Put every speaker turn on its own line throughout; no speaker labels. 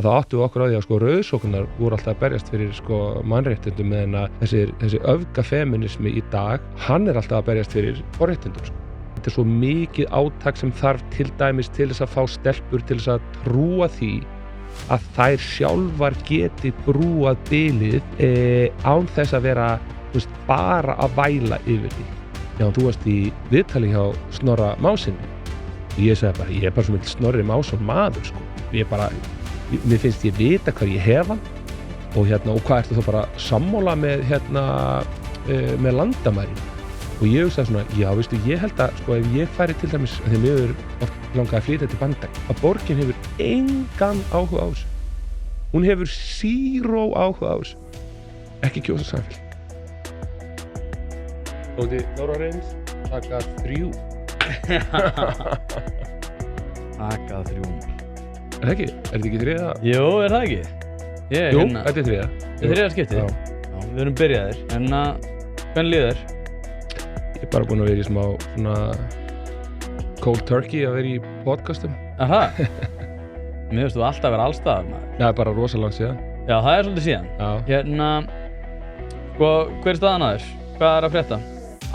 þá áttum við okkur á því að sko rauðsóknar voru alltaf að berjast fyrir sko mannréttindum meðan að þessi öfgafeminismi í dag, hann alltaf að berjast fyrir forréttindum sko. Þetta svo mikið átak sem þarf til dæmis til þess að fá stelpur til þess að trúa því að þær sjálfar geti brúað bilið án þess að vera bara að væla yfir því. Já, þú varst í viðtali hjá Snorra Másinni og ég sagði bara, ég bara svo mikil Snorri Másson maður sko. Mér finnst ég vita hvað ég hef hann og hvað ertu þá bara sammála með með landamærin og ég hugsaði svona, já veistu, ég held að sko ef ég færi til dæmis, þegar mér hefur oft langað að flytja til Bandaríkjanna, að borgin hefur engan áhuga á þessu. Hún hefur 0 áhuga á þessu. Ekki kjósa Samfylking. Tóti Norrarins, taka 3.
Taka 3.
Er það ekki? Er þetta ekki 3?
Jú, er það ekki?
Jú, þetta er 3.
Þetta er 3. skiptið? Já, við erum byrjaðir. En hvernig líður þér?
Ég er bara búinn að vera í smá svona cold turkey að vera í podcastum.
Aha. Mér finnst þú alltaf að vera allstaðar, maður.
Já, bara rosalega síðan.
Já, það er svolítið síðan.
Já.
Sko, hver er staðan að þér? Hvað er að frétta?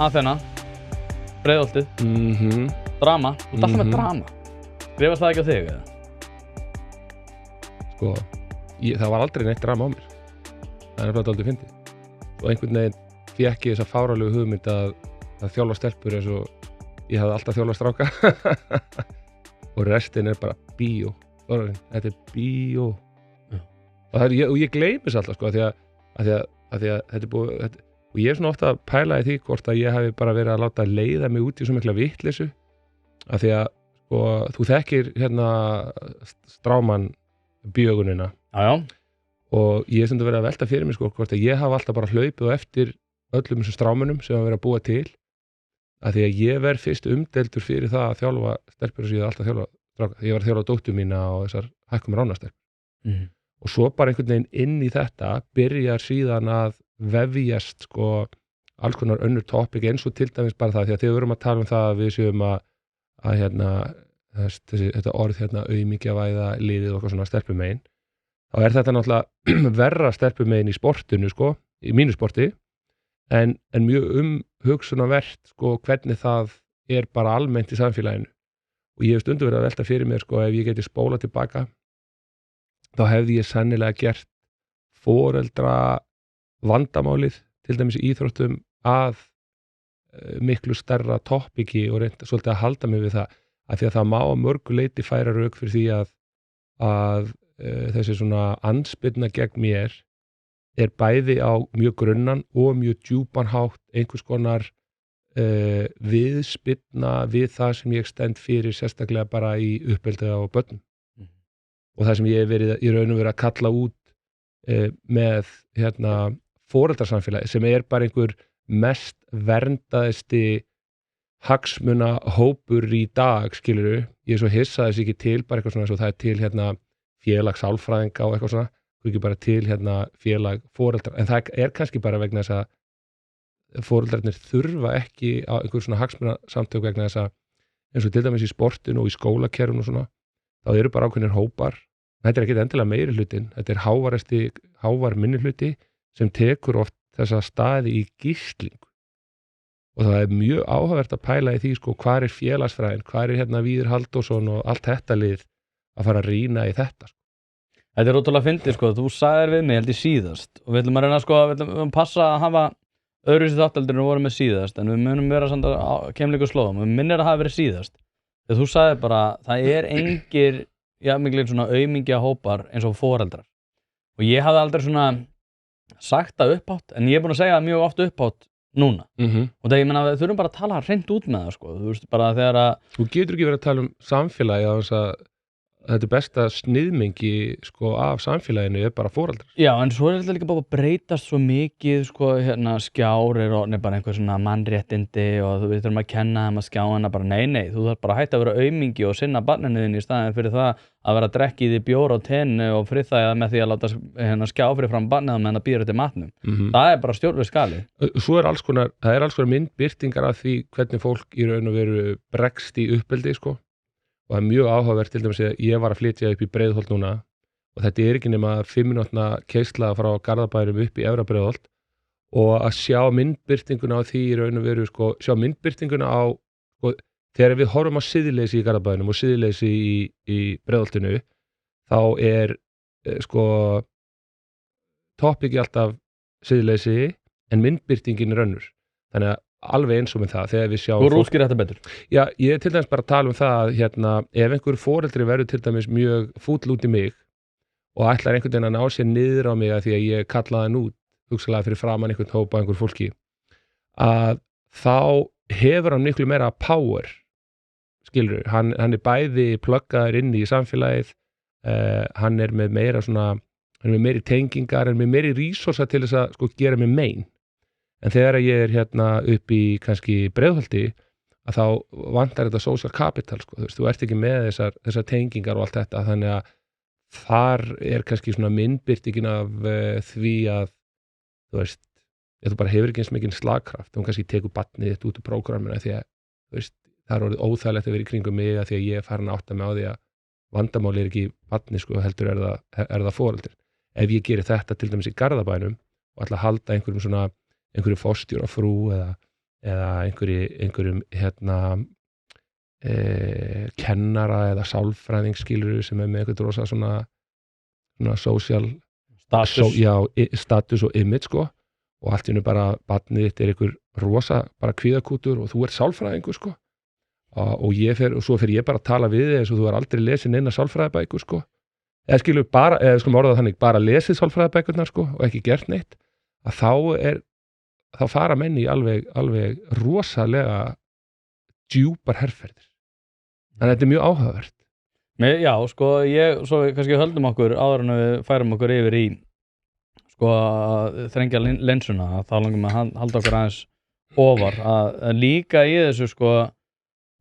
Aþena, Breiðholtið, drama. Þú ert alltaf með drama. Skrifast það ekki á þig, eða?
Sko, það var aldrei neitt drama á mér. Það er nefnilega dálítið fyndið. Og einhvern veginn fékk ég þessa fáránlegu hugmynd að þjálfa stelpur eins og ég hafði alltaf þjálfað stráka. Og restin er bara bíó. Þetta er bíó. Og ég gleymi þess alltaf sko, af því að þetta er búið, og ég er svona ofta að pæla í því hvort að ég hafi bara verið að láta leiða mig út í svo mikla vitleysu, af því að sko, þú þekkir Stráman bíógunina.
Já.
Og ég er stundum verið að velta fyrir mig sko, hvort að ég hafi alltaf bara hlaupið eftir öllum þessum strámunum sem hafa verið að búa til, af því að ég verð fyrst umdeildur fyrir það að þjálfa stelpur sem ég hef alltaf þjálfað stráka. Ég var að þjálfa dóttur mína á þessar hækkum ránastelpur. Og svo bara einhvern veginn inn í þetta byrjar síðan að vefjast sko alls konar önnur topic, eins og til dæmis bara það, því að þegar við erum að tala um það að við séum þetta orð aumingjavæða liðið og svona stelpumegin, þá er þetta náttúrulega verra stelpumegin í sportinu sko, í mínu sporti, en mjög umhugsunarvert sko hvernig það er bara almennt í samfélaginu. Og ég hef stundum verið að velta fyrir mér sko, ef ég geti spólað tilbaka, þá hefði ég sennilega gert foreldra vandamálið, til dæmis í íþróttum, að miklu stærra topiki og reynda svolítið að halda mig við það, af því að það má að mörgu leyti færa rök fyrir því að þessi svona andspyrna gegn mér er bæði á mjög grunnan og mjög djúpan hátt einhvers konar viðspyrna við það sem ég stend fyrir, sérstaklega bara í uppeldi á börnum. Og það sem ég hef verið í raun og verið að kalla út með foreldrasamfélagi, sem er bara einhver mest verndaðasti hagsmuna hópur í dag, skilurðu. Ég er svo hissa þess ekki til bara eitthvað svona, svo það er til félag sálfræðinga og eitthvað svona, og ekki bara til félag foreldra, en það er kannski bara vegna þess að foreldrarnir þurfa ekki á einhver svona hagsmuna samtök vegna þess að, eins og til dæmis í sportinu og í skólakerfinu og svona, þá eru bara ákveðnir hópar. Þetta er ekki endilega meiri hlutin, þetta er hávær minni hluti sem tekur oft þessa staði í gíslingu. Og það er mjög áhugavert að pæla í því sko, hvar er félagsfræðin, hvar er Víðir Halldórsson og allt þetta lið að fara að rýna í þetta.
Þetta er ótrúlega fyndið sko, þú sagðir við mig held í síðast og við ætlum að reyna sko, við ætlum að passa að hafa öðruvísi þátteldur en við vorum með síðast, en við munum vera samt á keimleiku slóðum, við minnir að hafa verið síðast. Þegar þú sagðir bara, það er engir miklir svona aumingja hópar eins og foreldrar. Og ég hafði aldrei svona sagt það upphátt, en ég er búin að segja það mjög oft upphátt núna. Og það ég meina, við þurfum bara að tala hreint út með það sko. Þú veist bara þegar að...
Þú getur ekki verið að tala um samfélagi á þess að þetta er besta sniðmengi sko af samfélaginu er bara foreldrar.
Já, en svo er þetta líka bara að breytast svo mikið sko, skjár er bara einhver svona mannréttindi og við þurfum að kenna þeim að skjána bara nei, þú þarf bara að hætta að vera aumingi og sinna barninu þínu í staðinn fyrir það að vera að drekka í því bjór á tennu og friðþægja með því að láta skjá fyrir fram barnið meðan að býra til matnum. Það er bara stjórnlaust skali.
Svo er alls konar myndbirtingar af því hvernig fólk í raun og veru bregst í uppeldi sko. Og það er mjög áhugavert til dæmis að ég var að flytja upp í Breiðholt núna og þetta ekki nema 5 mínútna keisla frá Garðabænum upp í Efra-Breiðholt og að sjá myndbirtinguna á því í raun og veru sko, sjá myndbirtinguna á sko, þegar við horfum á siðleysi í Garðabænum og siðleysi í Breiðholtinu þá sko toppiki alltaf siðleysi en myndbirtingin önnur þannig að alveg eins og með það þegar við sjáum
Þú útskýrir þetta betur.
Já, ég til dæmis bara að tala um það að ef einhver foreldri verður til dæmis mjög fúll út í mig og ætlar einhvern veginn að ná sér niður á mig að því að ég kallaði hann út hugsalega fyrir framan einhvern hópa einhver fólki að þá hefur hann miklu meira power skilur, hann bæði pluggaður inn í samfélagið hann með meira svona hann með meiri tengingar, hann með meiri resursa til þess að sko gera mig mein en þegar ég upp í kannski Breiðholti að þá vantar þetta social capital sko, þú ert ekki með þessar tengingar og allt þetta þannig að þar kannski svona myndbirtingin af því að þú veist, þú bara hefur ekki eins mikinn slagkraft, þú kannski tekur barnið þitt út úr prógramminu því að þú veist, það orðið óþægilegt að vera í kringum mig að því að ég farin að átta mig á því að vandamál ekki barnið sko, heldur það foreldrir. Ef ég geri þetta til dæmis í Garðabænum og ætla að halda einhverju forstjórafrú eða einhverjum kennara eða sálfræðing skilur sem með eitthvað rosa svona social status og image sko og allt í einu bara barnið þitt einhver rosa bara kvíðakútur og þú ert sálfræðingur sko og svo fer ég bara að tala við þig eins og þú aldrei lesið neina sálfræðibækur sko eða skilur bara, eða skulum orða þannig bara lesið sálfræðibækurnar sko og ekki gert neitt að þá fara menn í alveg rosalega djúpar herferðir. Þannig að þetta mjög áhugavert.
Já, sko, svo kannski höldum okkur áður en við færum okkur yfir í sko að þrengja linsuna, þá langum að halda okkur aðeins ofar, að líka í þessu sko,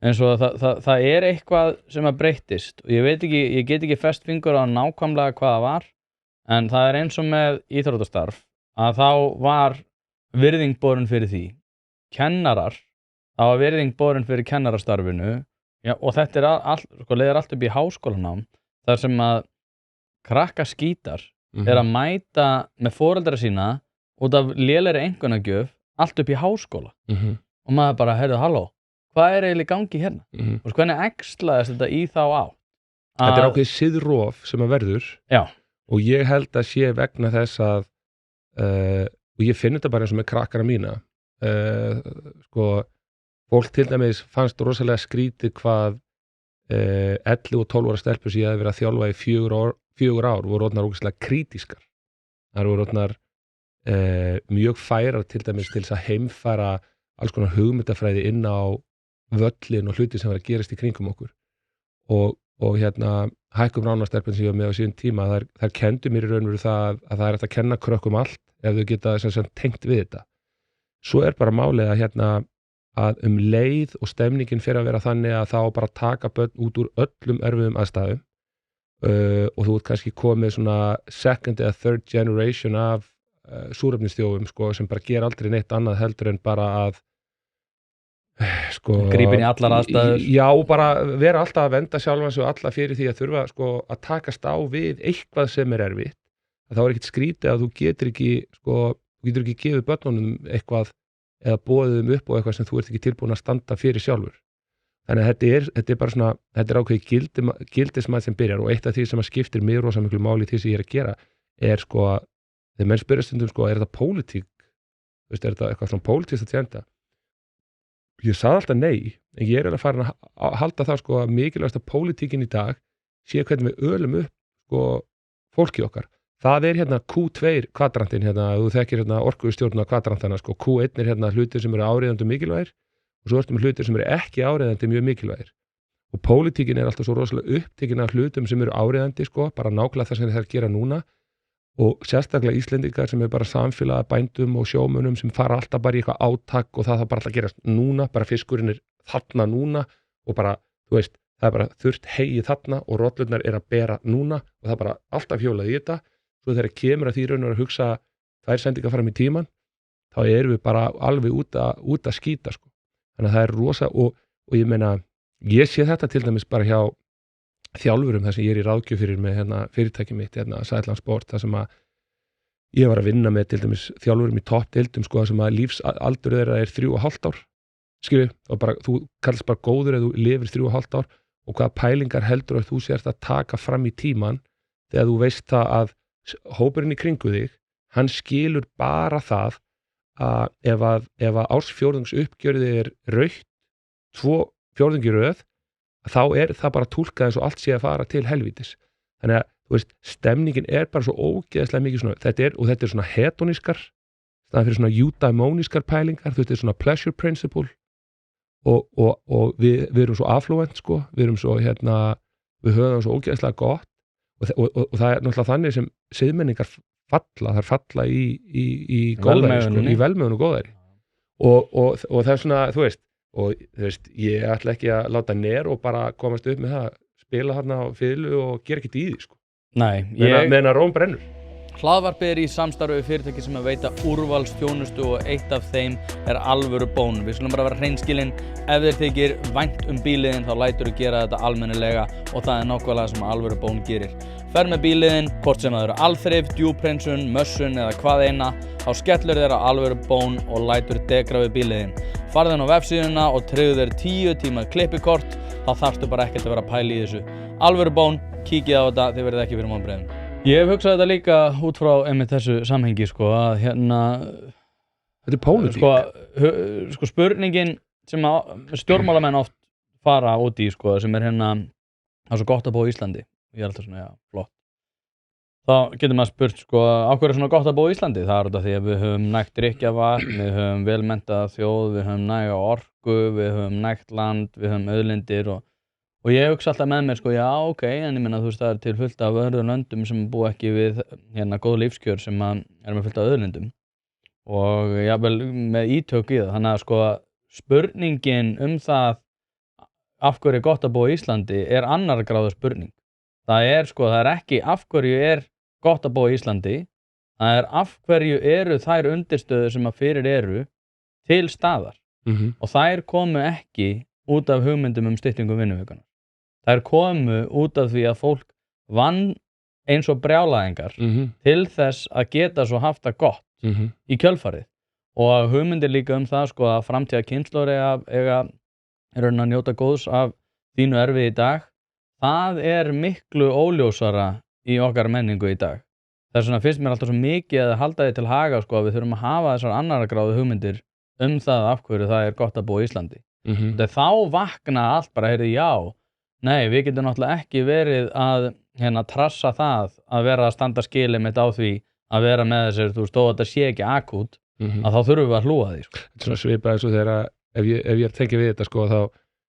eins og það eitthvað sem að breyttist og ég get ekki fest fingur á nákvæmlega hvað það var, en það eins og með íþróttastarf, að þá var virðing borin fyrir því. Kennarar, það var virðing borin fyrir kennarastarfinu. Já, og þetta sko, leiðir allt upp í háskólanám þar sem að krakkaskítar að mæta með foreldra sína út af lélegri einkunnagjöf allt upp í háskóla og maður bara, heyrðu, halló, hvað eiginlega í gangi hérna? Og hvernig æxlaðist þetta í þá á?
Þetta ákveðið siðrof sem að verður og ég held að sé vegna þess að og ég finn þetta bara eins og með krakkana mína sko fólk til dæmis fannst rosalega skrítið hvað 11 og 12 ára stelpur sem ég hefði verið að þjálfa í 4 ár voru orðnar ógeðslega krítískar. Það voru orðnar mjög færar til dæmis til þess að heimfæra alls konar hugmyndafræði inn á völlin og hluti sem var að gerast í kringum okkur. Og Hækkum Ránastelpun sem ég var með á síðan tíma, þær kendu mér í raun og veru það að það hægt að kenna krökkum allt ef þau geta sem tengt við þetta. Svo bara málið að leið og stemningin fyrir að vera þannig að þá bara taka börn út úr öllum erfiðum aðstæðum og þú ert kannski komið svona second eða third generation af súrefnisþjófum sko, sem bara gera aldrei neitt annað heldur en bara að sko,
grípin í allar aðstæður.
Já, bara vera alltaf að venda sjálfan sig og alla fyrir því að þurfa sko, að takast á við eitthvað sem erfitt. Það er ekkert skrítið að þú getur ekki gefið börnunum eitthvað eða boðið upp og eitthvað sem þú ert ekki tilbúin að standa fyrir sjálfur. Þannig að þetta bara svona, þetta ákveðið gildismat sem byrjar og eitt af því sem að skiptir mig rosa miklu máli í því sem ég að gera sko að þegar menn spyrja stundum sko, er þetta pólitík? Er þetta eitthvað svona pólitískt að tjenda? Ég sagði alltaf nei, en ég að fara að halda það sko að mikilvægasta pólitíkin í dag sé hvernig við ölum upp sko fólki okkar. Það Q2 kvadrantin, þú þekkir orkustjórna kvadrantana, sko, Q1 hlutir sem eru áreiðandi mikilvægir og svo ertu með hlutir sem eru ekki áreiðandi mjög mikilvægir. Og pólitíkin alltaf svo rosalega upptekin af hlutum sem eru áreiðandi, sko, bara nákvæmlega það sem þeir gera núna og sérstaklega Íslendingar sem bara samfélag bændum og sjómönnum sem fara alltaf bara í eitthvað átak og það bara alltaf gerast núna, bara fiskurinn þarna núna og bara, þú veist, það bara þurft heyið þarna og rollurnar að bera núna og það bara alltaf hjólað í þetta. Svo þegar kemur að því raun og að hugsa 2 sendingar fram í tíman, þá erum við bara alveg út að skýta sko. Þannig að það rosa og ég meina, ég sé þetta til dæmis bara hjá þjálfurum þar sem ég í ráðgjöf fyrir með fyrirtæki mitt, Sætland Sport, þar sem að ég var að vinna með til dæmis þjálfurum í toppdeildum sko, þar sem að lífsaldur þeirra 3,5 ár, skilju, og bara, þú kallast bara góður ef þú lifir 3,5 ár og hvaða pælingar heldur að þú sért að taka fram í tíman þegar þú veist það að hópurinn í kringu þig, hann skilur bara það að ef að ársfjórðungs uppgjörið rautt 2 fjórðungi röð, þá það bara túlkað eins og allt sé að fara til helvítis. Þannig að, þú veist, stemningin bara svo ógeðslega mikið svona, þetta svona hedonískar, staðan fyrir svona eudaimónískar pælingar, þú veist, þetta svona pleasure principle og við erum svo affluent, sko, við erum svo, við höfum svo ógeðslega gott og það náttúrulega þannig sem siðmenningar falla, þær falla í góðæri, sko, í velmegun og góðæri og það svona, þú veist, ég ætla ekki að láta ner og bara komast upp með það, spila þarna á fiðlu og gera ekkert í því, sko.
Nei,
meðan að Róm brennur.
Hlaðvarpið í samstarfi við fyrirtæki sem að veita úrvalsþjónustu og eitt af þeim alvöru bón. Við skulum bara vera hreinskilin, ef þér þykir vænt bíliðin þá lætur þú gera þetta almennilega og það nákvæmlega sem alvöru bón gerir. Ferð með bíliðin, hvort sem það eru alþrif, djúphreinsun, mössun eða hvað eina, þá skellur þér á alvöru bón og lætur degra við bíliðin. Farðu inn á vefsíðuna og tryggðu þér 10 tíma klippikort, þá þarftu bara ekkert að vera að pæla í þessu. Alvöru bón, kíkið á þetta, þið verðið ekki fyrir vonbrigðum. Ég hef hugsað þetta líka út frá einmitt þessu samhengi, sko, að
þetta pólitík.
Sko spurningin sem stjórnmálamenn oft fara út í, sko, sem það er svo gott að búa í Íslandi. Ég er alltaf svona, já, flott. Þá getur maður spurt, sko, á hverju er svona gott að búa í Íslandi? Það er þetta því að við höfum nægt drykkjarvatn, við höfum velmenntaða þjóð, við höfum næga orku, við höfum nægt land, við höfum auðlindir og ég hugsa alltaf með mér, sko, já, ok, en ég minna, þú veist, það til fullt af öðrum löndum sem búa ekki við góð lífskjör sem með fullt af auðlindum og jafnvel með ítök í það. Þannig að, sko, spurningin það af hverju er gott að búa í Íslandi annar gráðu spurning. Það sko, það ekki af hverju gott að búa í Íslandi, það af hverju eru þær undirstöður sem að fyrir eru til staðar og þær komu ekki út af hugmyndum styttingu vinnuvikuna. Þær komu út af því að fólk vann eins og brjálæðingar til þess að geta svo haft það gott í kjölfarið og hugmyndir líka það, sko, að framtíða kynslóðir eiga að njóta góðs af þínu erfiði í dag. Það miklu óljósara í okkar menningu í dag. Þess vegna finnst mér alltaf svo mikið að halda því til haga, sko, að við þurfum að hafa þessar annarra gráðu hugmyndir það af hverju það gott að búa í Íslandi. Þegar þá vakna allt bara, já, nei, við getum náttúrulega ekki verið að trassa það að vera að standa skilið mitt á því að vera með þessir, þú veist, þó að þetta sé ekki akút, að þá þurfum við að hlúa því, sko.
Þetta svona svipað eins og þegar ef ég tengi við þetta, sko, þá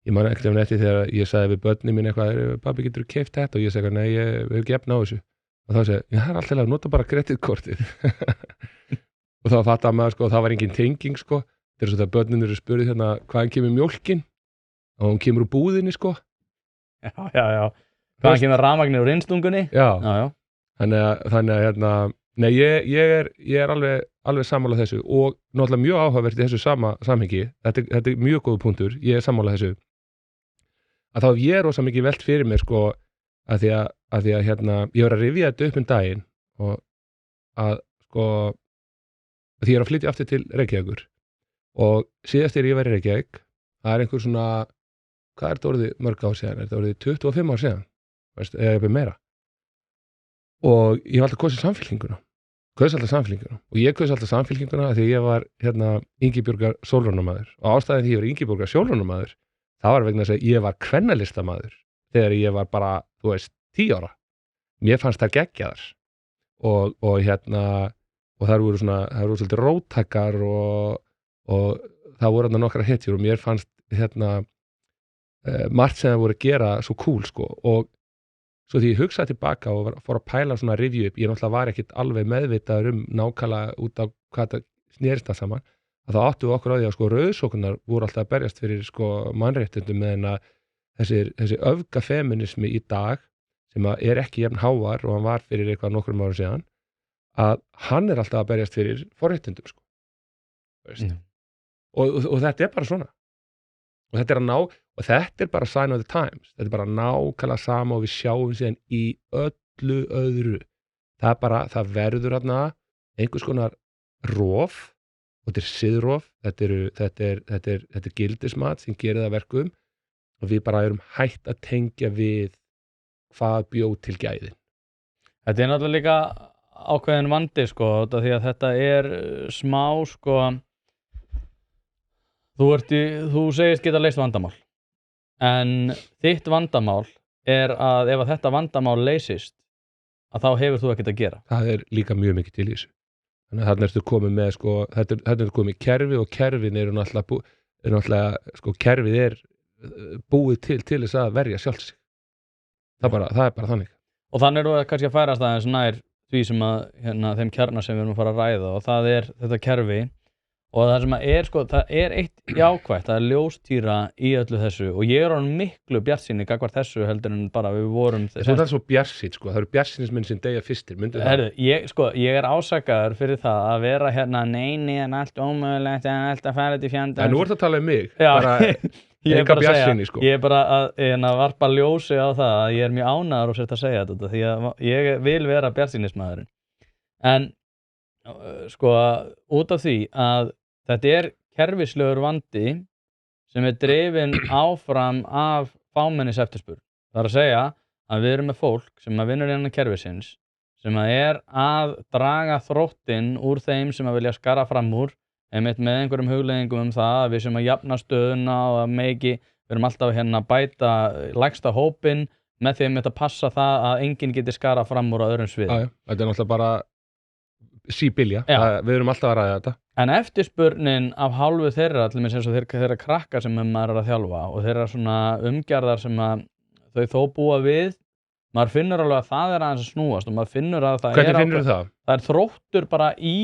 ég man ekkert eftir þegar ég sagði við börnin mín eitthvað, pabbi, getur þú keypt þetta? Og ég segi, nei, ég hef ekki efni á þessu. Og þá segi, já, það alltaf að nota bara kreditkortið. Og þá fattaði maður, sko, það var engin tenging, sko. Þetta svo þegar börnin eru spurðið hvaðan kemur mjólkin? Og hún kemur úr búðinni, sko.
Já. Hvaðan kemur rafmagnið úr innstungunni?
Já. Þannig að nei, ég alveg sammála þessu og náttúrulega mjög áhugavert í þessu samhengi. Þetta mjög góður punktur. Ég sammála þessu. Að þá ég rosa mikið velt fyrir mér, sko, að því að ég var að rifja þetta upp daginn og að, sko, því ég að flytja aftur til Reykjavíkur og síðast þegar ég var í Reykjavík, það einhver svona, hvað þetta orðið mörg ár síðan? Þetta orðið 25 ár síðan, veist, eða meira. Og ég var alltaf kosið Samfylkinguna. Og ég kaus alltaf Samfylkinguna því ég var Ingibjörgar Sólrúnarmaður og ástæðan því ég var Ingibjörgar Sólrúnarmaður það var vegna þess að ég var kvennalistamaður þegar ég var bara, þú veist, 10 ára. Mér fannst það geggjaðar og það voru svolítið róttakar og það voru nokkra hetjur og mér fannst margt sem það voru að gera svo cool, sko, og svo því ég hugsaði tilbaka og fór að pæla svona review upp, ég náttúrulega var ekkert alveg meðvitaður nákvæmlega út á hvað það snerist það saman, að þá áttu við okkur á því að, sko, rauðsóknar voru alltaf að berjast fyrir, sko, mannréttindum meðan að þessi öfgafeminismi í dag sem að ekki jafn hávar og hann var fyrir eitthvað nokkrum árum síðan, að hann alltaf að berjast fyrir forréttindum, sko. Og þetta bara svona. og þetta bara sign of the times, þetta bara nákvæmlega sama og við sjáum síðan í öllu öðru, það verður þarna einhvers konar rof, og þetta siðrof, þetta er gildismat sem gerir það verkum og við bara erum hætt að tengja við hvað bjó til gæðin.
Þetta náttúrulega líka ákveðin vandi sko, því að þetta smá sko, þú segist geta leyst vandamál, en þitt vandamál að ef að þetta vandamál leysist, að þá hefur þú ekkert að gera.
Það líka mjög mikið til í þessu. Þannig að þarna ertu komið með sko, þetta komið kerfi og kerfin eru náttúrulega sko, kerfið búið til þess að verja sjálfs sig. Það er bara þannig.
Og þannig þú kannski að færast aðeins nær því sem að þeim kjarna sem við erum að fara að ræða, og það þetta kerfi, og það sem sko, það eitt jákvætt, það ljóstýra í öllu þessu, og ég orðinn miklu bjartsýnni gagnvart þessu heldur en bara við vorum
það er svo bjartsýnn sko, það eru bjartsýnismenn sem deyja fyrstir, myndu það?
Ég ásakaður fyrir það að vera nei, en allt ómögulegt, allt að fara til fjandans.
En nú ertu að tala um mig,
já,
bara enga bjartsýni sko.
Ég bara að varpa ljósi á það að ég mjög ánægður og sért að segja þetta, því að ég vil vera bjartsýnismaðurinn. En sko, út af því að þetta kerfislegur vandi sem drifinn áfram af fámennis eftirspurn. Það að segja að við erum með fólk sem vinnur innan kerfisins, sem að draga þróttinn úr þeim sem vilja skara fram úr, einmitt með einhverjum hugleiðingum það að við sem að jafna stöðuna og að við erum alltaf að bæta lægsta hópinn með því að passa það að enginn geti skara fram úr á öðrum svið.
Þetta náttúrulega bara síbylja, við erum alltaf að ræða þetta.
En eftirspurnin af hálfu þeirra, til dæmis eins og þeirra krakkar sem maður að þjálfa og þeirra svona umgjarðar sem að þau þó búa við, maður finnur alveg að það aðeins að snúast og maður finnur að
Hvernig finnur það?
Það þróttur bara í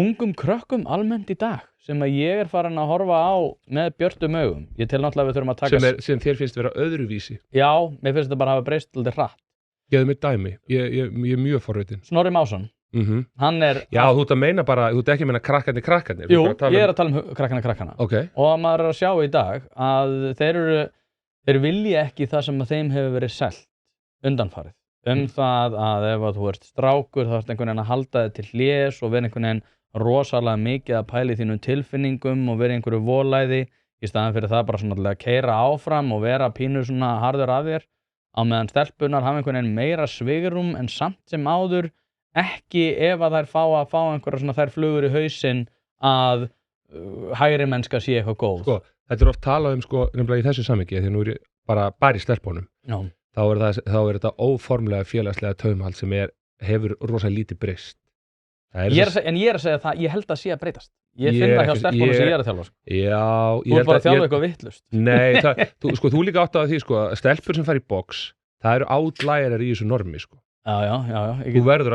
ungum krökkum almennt í dag sem að ég farin að horfa á með björtum augum. Ég tel náttúrulega við þurfum að taka
sem þér finnst vera öðruvísi.
Já, mér finnst þetta bara að hafa breyst alltaf hratt.
Gefðu mig dæmi, ég mjög forvitin.
Snorri Másson. Hann
Já, þú ert að meina bara, þú ert ekki að meina krakkarnir.
Jú, ég að tala um krakkana.
Okay.
Og maður að sjá í dag að þeir vilja ekki það sem að þeim hefur verið selt undanfarið. Það að ef að þú ert strákur þá ert einhvern veginn að halda þig til hlés og vera einhvern veginn rosalega mikið að pæla í þínum tilfinningum og vera einhverju volæði í staðan fyrir það bara svona að keyra áfram og vera pínu svona harður af þér, á meðan stelpunar hafa einhvern veginn meira svigrúm en samt sem áður ekki ef að þær fá einhverja svona þær flugur í hausinn að hægri mennska sé eitthvað góð.
Sko, þetta oft talað sko, nefnilega í þessu samhengi, því nú ég bara í stelpunum.
Já.
Þá þetta óformlega félagslega taumhald sem hefur rosalega lítið breyst.
En ég að segja það, ég held að sé að breytast. Ég finn það hjá stelpunum sem ég að þjálfa.
Já.
Þú bara að þjálfa eitthvað vittlust.
Nei, þú líka átt að því, sko, stelpur sem fara í box, það eru outlier í þessu normi, sko.
Já.
Þú verður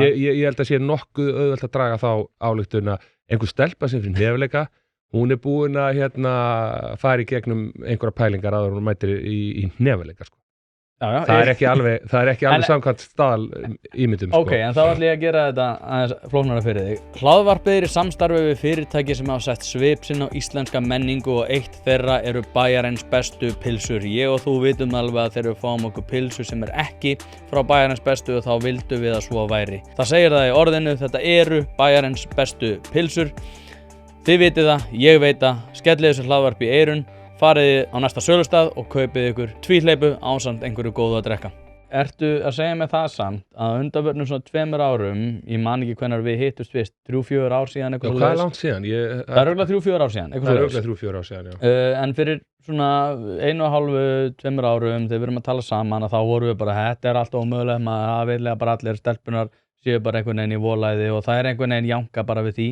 ég held að sé nokkuð auðvelt að draga þá ályktun að einhver stelpa sem fyrir nefnileika, hún búin að fara í gegnum einhverja pælingar áður hún mætir í nefnileika, sko.
Já,
það er ekki alveg samkvæmt staðal ímyndum, sko.
Ok, en þá ætlum ég að gera þetta aðeins flóknara fyrir þig. Hlaðvarpið í samstarfi við fyrirtæki sem hafa sett svip sinn á íslenska menningu og eitt þeirra eru Bæjarins bestu pylsur. Ég og þú vitum alveg að þegar við fáum okkur pylsu sem ekki frá Bæjarins bestu og þá vildum við að svo væri. Það segir það í orðinu, þetta eru Bæjarins bestu pylsur. Þið vitið það, ég veit það, skellið þessu hlaðvarp í eyrun. Farið á næsta sölustað og kaupið ykkur tvíhleypu ásamt einhverju góðu að drekka. Ertu að segja mig það samt að undanförnum svona 2 árum, ég man ekki hvenær við hittust fyrst, 3-4 ár síðan eitthvað.
Hvað langt síðan?
Það örugglega 3-4 ár síðan.
Það örugglega 3-4 ár síðan, já.
En fyrir svona 1,5-2 árum, þegar við erum að tala saman, að þá vorum við bara, þetta allt ómögulegt, maður vilja bara allir stelpunar séu bara einhvern veginn í volæði og það einhvern veginn janka bara við því.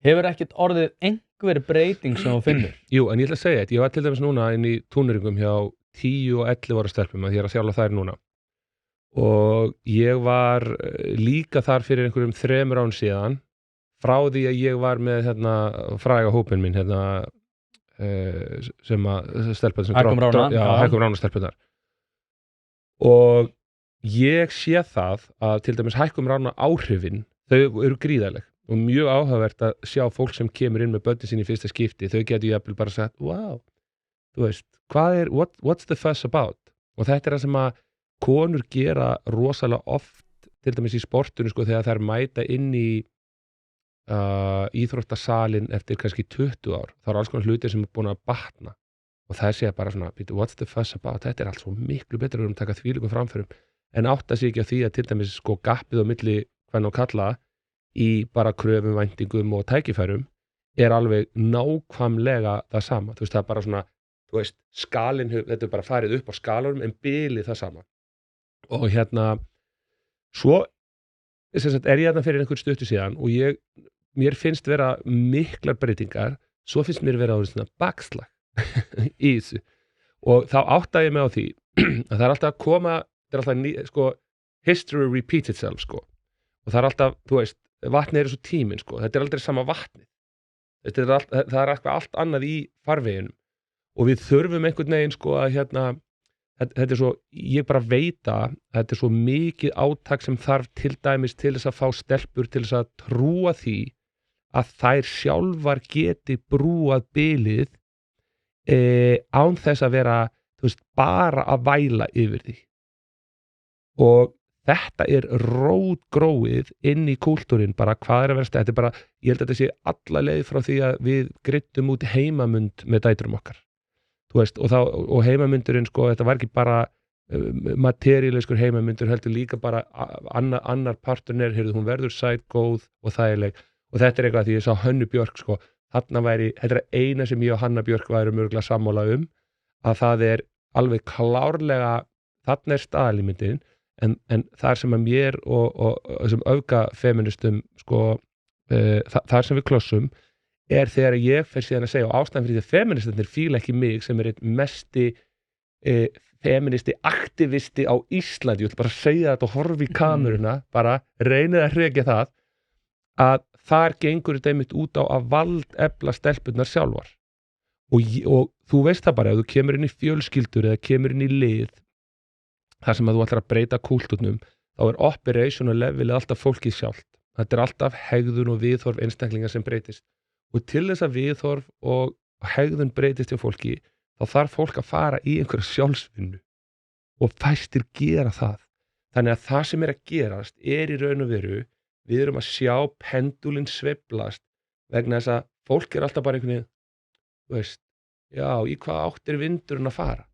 Hefur ekkert orðið einhver breyting sem þú finnur?
Jú, en ég ætla að segja þetta, ég var til dæmis núna inn í túnringum hjá 10 og 11 ára stelpum að ég að þjálfa þær núna og ég var líka þar fyrir einhverjum 3 árum síðan frá því að ég var með fræga hópinn minn sem að stelpun sem
Hækkum
Rána stelpunar og ég sé það að til dæmis Hækkum Rána áhrifin þau eru gríðarleg og mjög áhugavert að sjá fólk sem kemur inn með börnin sín í fyrsta skipti, þau getur jafnvel bara sagt, wow, þú veist, what's the fuss about? Og þetta það sem að konur gera rosalega oft, til dæmis í sportunum, sko, þegar þær mæta inn í íþróttasalinn eftir kannski 20 ár, þá alls konar hlutir sem búin að batna og það segja bara svona, what's the fuss about? Þetta allt svo miklu betur að taka þvílíkum framförum en átta sig ekki á því að til dæmis sko gappið á milli kvenna og kalla í bara kröfum, væntingum og tækifærum alveg nákvæmlega það sama, þú veist, það bara svona þú veist, skalinn, þetta bara farið upp á skalanum en bilið það sama og svo ég fyrir einhver stuttu síðan og mér finnst vera miklar breytingar, svo finnst mér vera svona bakslag í þessu og þá átta ég mig á því að það alltaf að koma, það alltaf sko, history repeats itself sko og það alltaf, þú veist, vatnið svo tíminn sko, þetta aldrei sama vatnið, það eitthvað allt annað í farveginum og við þurfum einhvern veginn sko að þetta svo, ég bara veit að þetta svo mikið átak sem þarf til dæmis til þess að fá stelpur til þess að trúa því að þær sjálfar geti brúað bilið án þess að vera, þú veist, bara að væla yfir því og þetta rótgróið inn í kúltúrin, bara hvað að vera stætt, þetta bara, ég held að þetta sé alla leið frá því að við gryddum út heimamund með dætrum okkar þú veist, og heimamundurinn sko, þetta var ekki bara materialiskur heimamyndur, heldur líka bara annar partur hún verður sæt, góð og þægileg og þetta eitthvað því ég sá Hönnu Björk sko, þetta eina sem ég og Hanna Björk væri mörgulega sammála að það alveg klárlega þarna staðalímyndin en þar sem að mér og þessum öfgafeministum sko, þar sem við klossum þegar ég fer síðan að segja og ástæðan fyrir því að feministarnir fíla ekki mig sem einn mesti feministi, aktivisti á Íslandi, ég vil bara segja þetta og horfa í kameruna, bara reynið að hrekja það að þar gengur þetta einmitt út á að valdefla stelpurnar sjálfar og þú veist það bara ef þú kemur inn í fjölskyldur eða kemur inn í lið þar sem að þú ætlar að breyta kúltúrnum þá operational levelið alltaf fólkið sjálft, þetta alltaf hegðun og viðhorf einstaklingar sem breytist og til þess að viðhorf og hegðun breytist hjá fólki þá þarf fólk að fara í einhverja sjálfsvinnu og fæstir gera það þannig að það sem að gerast í raun og veru við erum að sjá pendúlinn sveiflast vegna þess að fólk alltaf bara einhvern veginn, þú veist, já, í hvað átt vindurinn að fara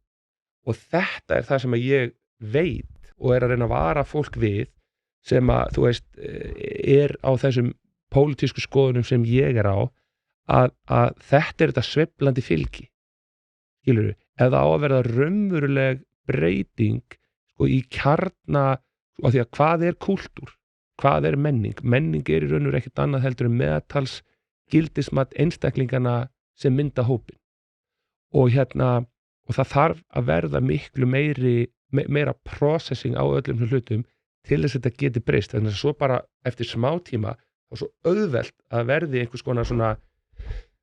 og þetta það sem að ég veit og að reyna að vara fólk við sem að, þú veist, á þessum pólitísku skoðunum sem ég á að þetta þetta sveiflandi fylgi skilurðu, ef það á að verða raunveruleg breyting sko í kjarna og því að hvað kúltúr hvað menning í raun og veru ekkert annað heldur en meðtals gildismat einstaklingana sem mynda hópin og og það þarf að verða miklu meira processing á öllum hlutum til þess að þetta geti breyst þannig að svo bara eftir smá tíma og svo auðvelt að verði einhvers konar svona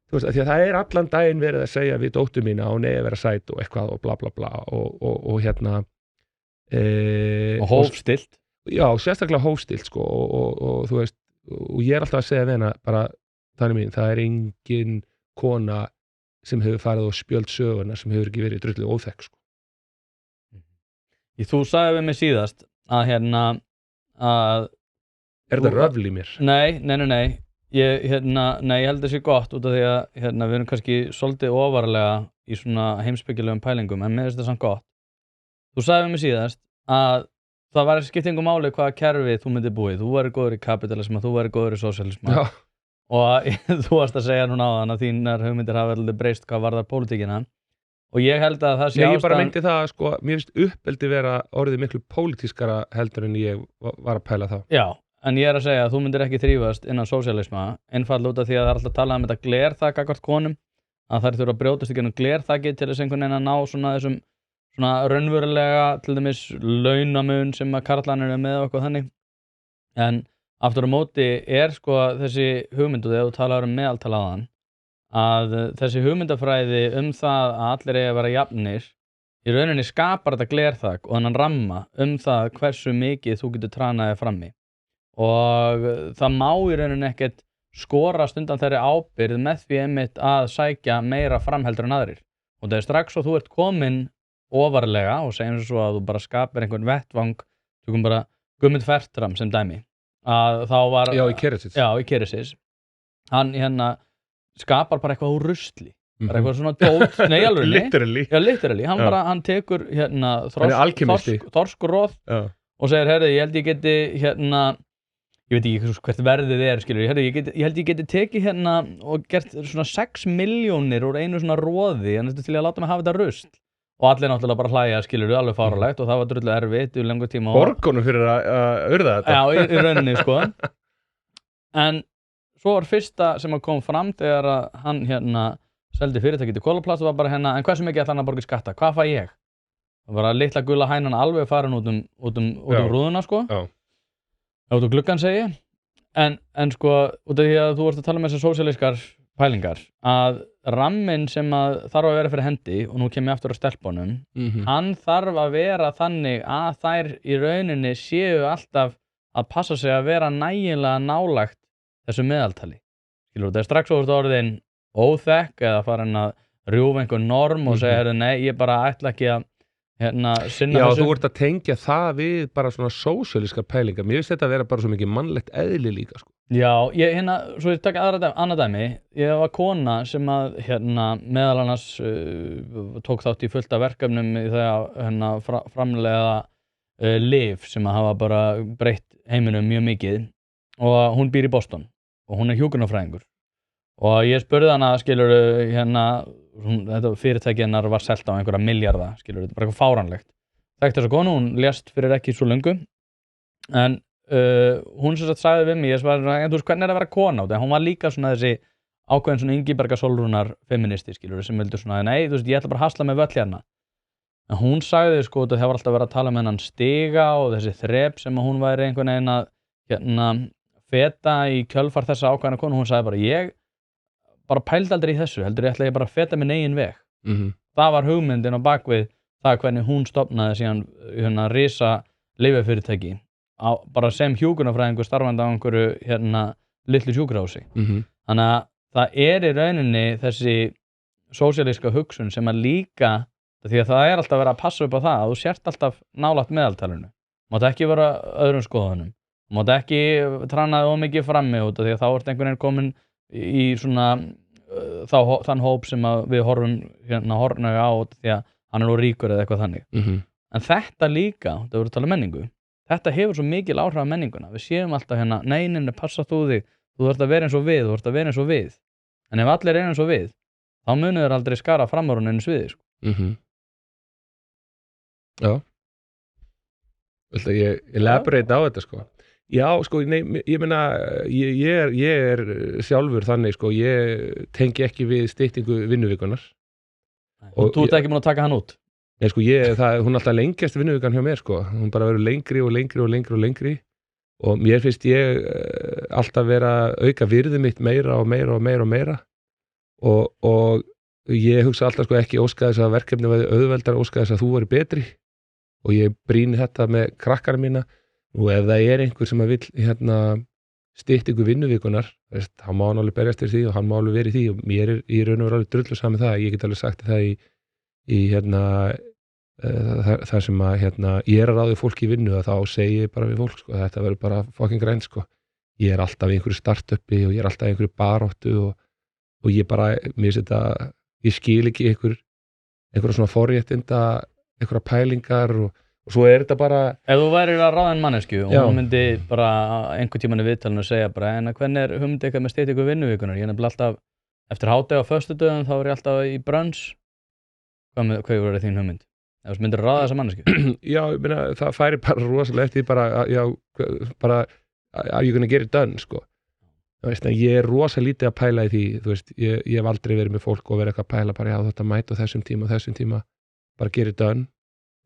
þú veist, að því að það allan daginn verið að segja við dóttur mína og nei að vera sæt og eitthvað og bla bla bla og
og hófstilt
já, sérstaklega hófstilt sko og þú veist, og ég alltaf að segja við hana bara, þannig mín, það engin kona sem hefur farið og spjöld söguna sem hefur ekki verið drullu óþekk sko.
Þú sagði við mig síðast að að
þetta röfl í mér?
Nei ég held þessi gott út af því að við erum kannski svolítið ofarlega í svona heimspekilegum pælingum en mér finnst þetta samt gott. Þú sagði við mig síðast að það var skiptingu máli hvaða kerfi þú myndir búið. Þú væri góður í kapitalisma, þú væri góður í sósíalisma.
Já.
Og þú varst að segja núna áðan að þínar hugmyndir hafa alveg breyst hvað varðar pólitíkina. Og ég held að það sé
ástæðan... Ég bara meinti það að sko, mér finnst uppeldi vera orðið miklu pólitískara heldur en ég var að pæla þá.
Já, en ég að segja að þú myndir ekki þrífast innan sósíalisma, einfaldlega út af því að það alltaf talað um þetta glerþak gagnvart konum, að þær þurfa að brjótast í gegnum glerþakið til þess einhvern veginn að ná þessum raunverulega til dæmis launamun sem að karlarnir með og eitthvað þannig en aftur á móti sko þessi hugmynd og þegar þú talar meðaltal áðan að þessi hugmyndafræði það að allir eigi að vera jafnir í rauninni skapar þetta glerþak og þennan ramma það hversu mikið þú getur tranaði frammi og það má í rauninni ekkert skorast undan þeirri ábyrgð með því einmitt að sækja meira framheldur en aðrir og það strax og þú ert komin ofarlega og segjum svo að þú bara skapir einhvern vettvang, tökum bara Guðmund Fertram sem dæmi að þá var
í Keresis
hann skapar bara eitthvað úr rusli bara eitthvað svona dót, nei alveg literally, hann tekur þorskuróð og segir, herri, ég held ég geti ég veit ekki hvert verðið skilur, ég held ég geti tekið og gert svona 6 milljónir úr einu svona róði, en þetta til að láta mig hafa þetta rusl og allir náttúrulega bara hlæja, skilur, alveg fáránlegt og það var drullu erfitt í lengur tíma
Borgunum fyrir að urða þetta
já, í rauninni, sko en svo var fyrsta sem kom fram þegar að hann seldi fyrirtæki til Kolaplast og var bara en hversu mikið ætla hann að borga skatta, hvað fæ ég? Það var að litla gula hænan alveg farin út um rúðuna, sko út um gluggan segi en sko, út af því að þú ert að tala um þessar sósíalískar pælingar að ramminn sem að þarf að vera fyrir hendi og nú kem ég aftur á stelpunum hann þarf að vera þannig að þær í rauninni séu alltaf að passa sig að vera nægilega nálægt þessu meðaltali skilur, það strax orðin óþekk eða farin að rjúfa einhver norm og segja, nei, ég bara ætla ekki að sinna
já,
þessu.
þú ert að tengja það við bara svona sósíalískar pælingar mér finnst þetta að vera bara svo mikið mannlegt eðli líka sko.
Já, svo ég taka annað dæmi, ég var kona sem að meðal annars tók þátt í fullt af verkefnum í það að framleiða lyf sem að hafa bara breytt heiminum mjög mikið og hún býr í Boston og hún hjúkrunarfræðingur og ég spurði hana, skilur, þetta fyrirtæki hennar var selt á einhverja milljarða, skilur, þetta er bara eitthvað fáránlegt. Þekkt þessa konu, hún lést fyrir ekki svo löngu en hún sem sagt sagði við mig, ég svarði, þú veist, hvernig er að vera kona á þetta? Hún var líka svona þessi ákveðin svona Ingiberga Sólrúnar feministi, skilur, sem vildi svona, nei, þú veist, ég ætla bara að hasla með völl hérna. En hún sagði, sko, það var alltaf verið að tala um hennan stiga og þessi þrep sem hún væri einhvern veginn að feta í kjölfar þessa ákveðina konu, hún sagði bara, ég bara pældi aldrei í þessu, heldur ég ætla ég bara að feta minn eigin veg. Það var hugmyndin á bakvið það hvernig hún stofnaði síðan risa lyfjafyrirtæki bara sem hjúkrunarfræðingur starfandi á einhverju litlu sjúkrahúsi. Þannig að það er í rauninni þessi sósíalíska hugsun sem að líka, því að það er alltaf verið að passa upp á það að þú sért alltaf nálægt meðaltalinu. Mátt ekki vera öðrum skoðunum. Mátt ekki tranaði of mikið frammi út af því að þá ert einhvern veginn komin í svona þann hóp sem að við horfum horfnögu á því að hann er nú ríkur eða eitthvað þannig. En þetta líka, það voru að tala menningu, þetta hefur svo mikil áhrif á menninguna. Við séum alltaf nei, passa þú þig, þú þarft að vera eins og við, þú þarft að vera eins og við. En ef allir er eins og við, þá munu þeir aldrei skara fram á einu sviði, sko.
Já. Viltu ég elaborate á þetta, sko? Já, sko, nei, ég meina, ég er sjálfur þannig, sko, ég tengi ekki við styttingu vinnuvikunar.
Og þú ert ekki múin að taka hann út?
Nei, sko, hún er alltaf lengjast vinnuvikan hjá mér, sko. Hún bara verður lengri og lengri og mér finnst ég alltaf vera að auka virði mitt meira og ég hugsa alltaf, sko, ekki óska þess að verkefni væri auðveldar, óska þess að þú væri betri og ég brýni þetta með krakkana mína. Og ef það er einhver sem að vill styttingu vinnuvikunar, þá má hann alveg berjast fyrir því og hann má alveg verið í því og mér er í raun og veru alveg drullu saman það. Ég get alveg sagt það í það sem að ég er að ráði fólk í vinnu að þá segi ég bara við fólk, sko, þetta verður bara fucking grænt, sko. Ég er alltaf í einhverju startupi og ég er alltaf í einhverju baróttu og ég bara, ég skil ekki einhverja svona forréttinda, einhverja pælingar og svo er þetta bara...
Ef þú værir að ráða en mannesku og hún myndi bara einhvern tímann í viðtalinu segja bara, en hvernig er hugmyndi eitthvað með styttingu vinnuvikunar? Ég er nefnilega alltaf, eftir hádegi á föstudögum þá er ég alltaf í brunch. Hvað verður þín hugmynd? Ef þú myndir að ráða þessa mannesku?
Já, ég meina, það færi bara rosalega eftir bara are you gonna get it done, sko. Ég er rosalega lítið að pæla í því, þú veist, ég hef aldrei verið með fólk og verið eitthvað að pæla bara, já, þetta mæta á þessum tíma, bara get it done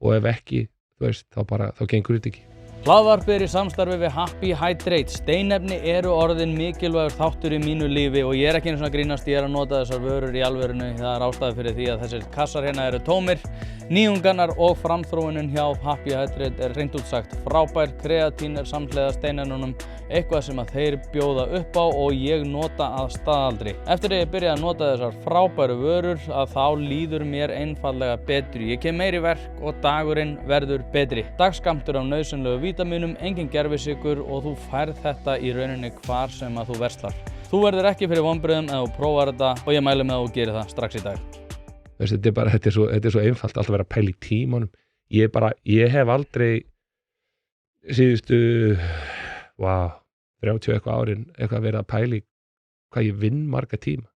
og ef ekki, þú veist, þá gengur þetta ekki.
Hlaðvarp í samstarfi við Happy Hydrate. Steinefni eru orðin mikilvægur þáttur í mínu lífi og ég ekki einu svona að grínast, ég að nota þessar vörur í alvörinu. Það ástæða fyrir því að þessir kassar hérna eru tómir. Nýjungarnar og framþróunin hjá Happy Hydrate hreint út sagt frábær. Kreatín samhliða steinefnunum, eitthvað sem að þeir bjóða upp á og ég nota að staðaldri. Eftir að ég byrjaði að nota þessar frábæru vörur að þá líður mér einfaldlega betri. Ég kem meiri verk og dagurinn verður betri. Dagskammtur af nauðsynlegu vítamínum, engin gervisykur og þú færð þetta í rauninni hvar sem að þú verslar. Þú verður ekki fyrir vonbrigðum ef þú prófar þetta og ég mæli með að þú gerir það strax í dag.
Þetta er svo einfalt, alltaf vera að pæla í tímanum. Ég hef aldrei síðustu 30 eitthvað árin eitthvað verið að pæla í hvað ég vinn marga tíma.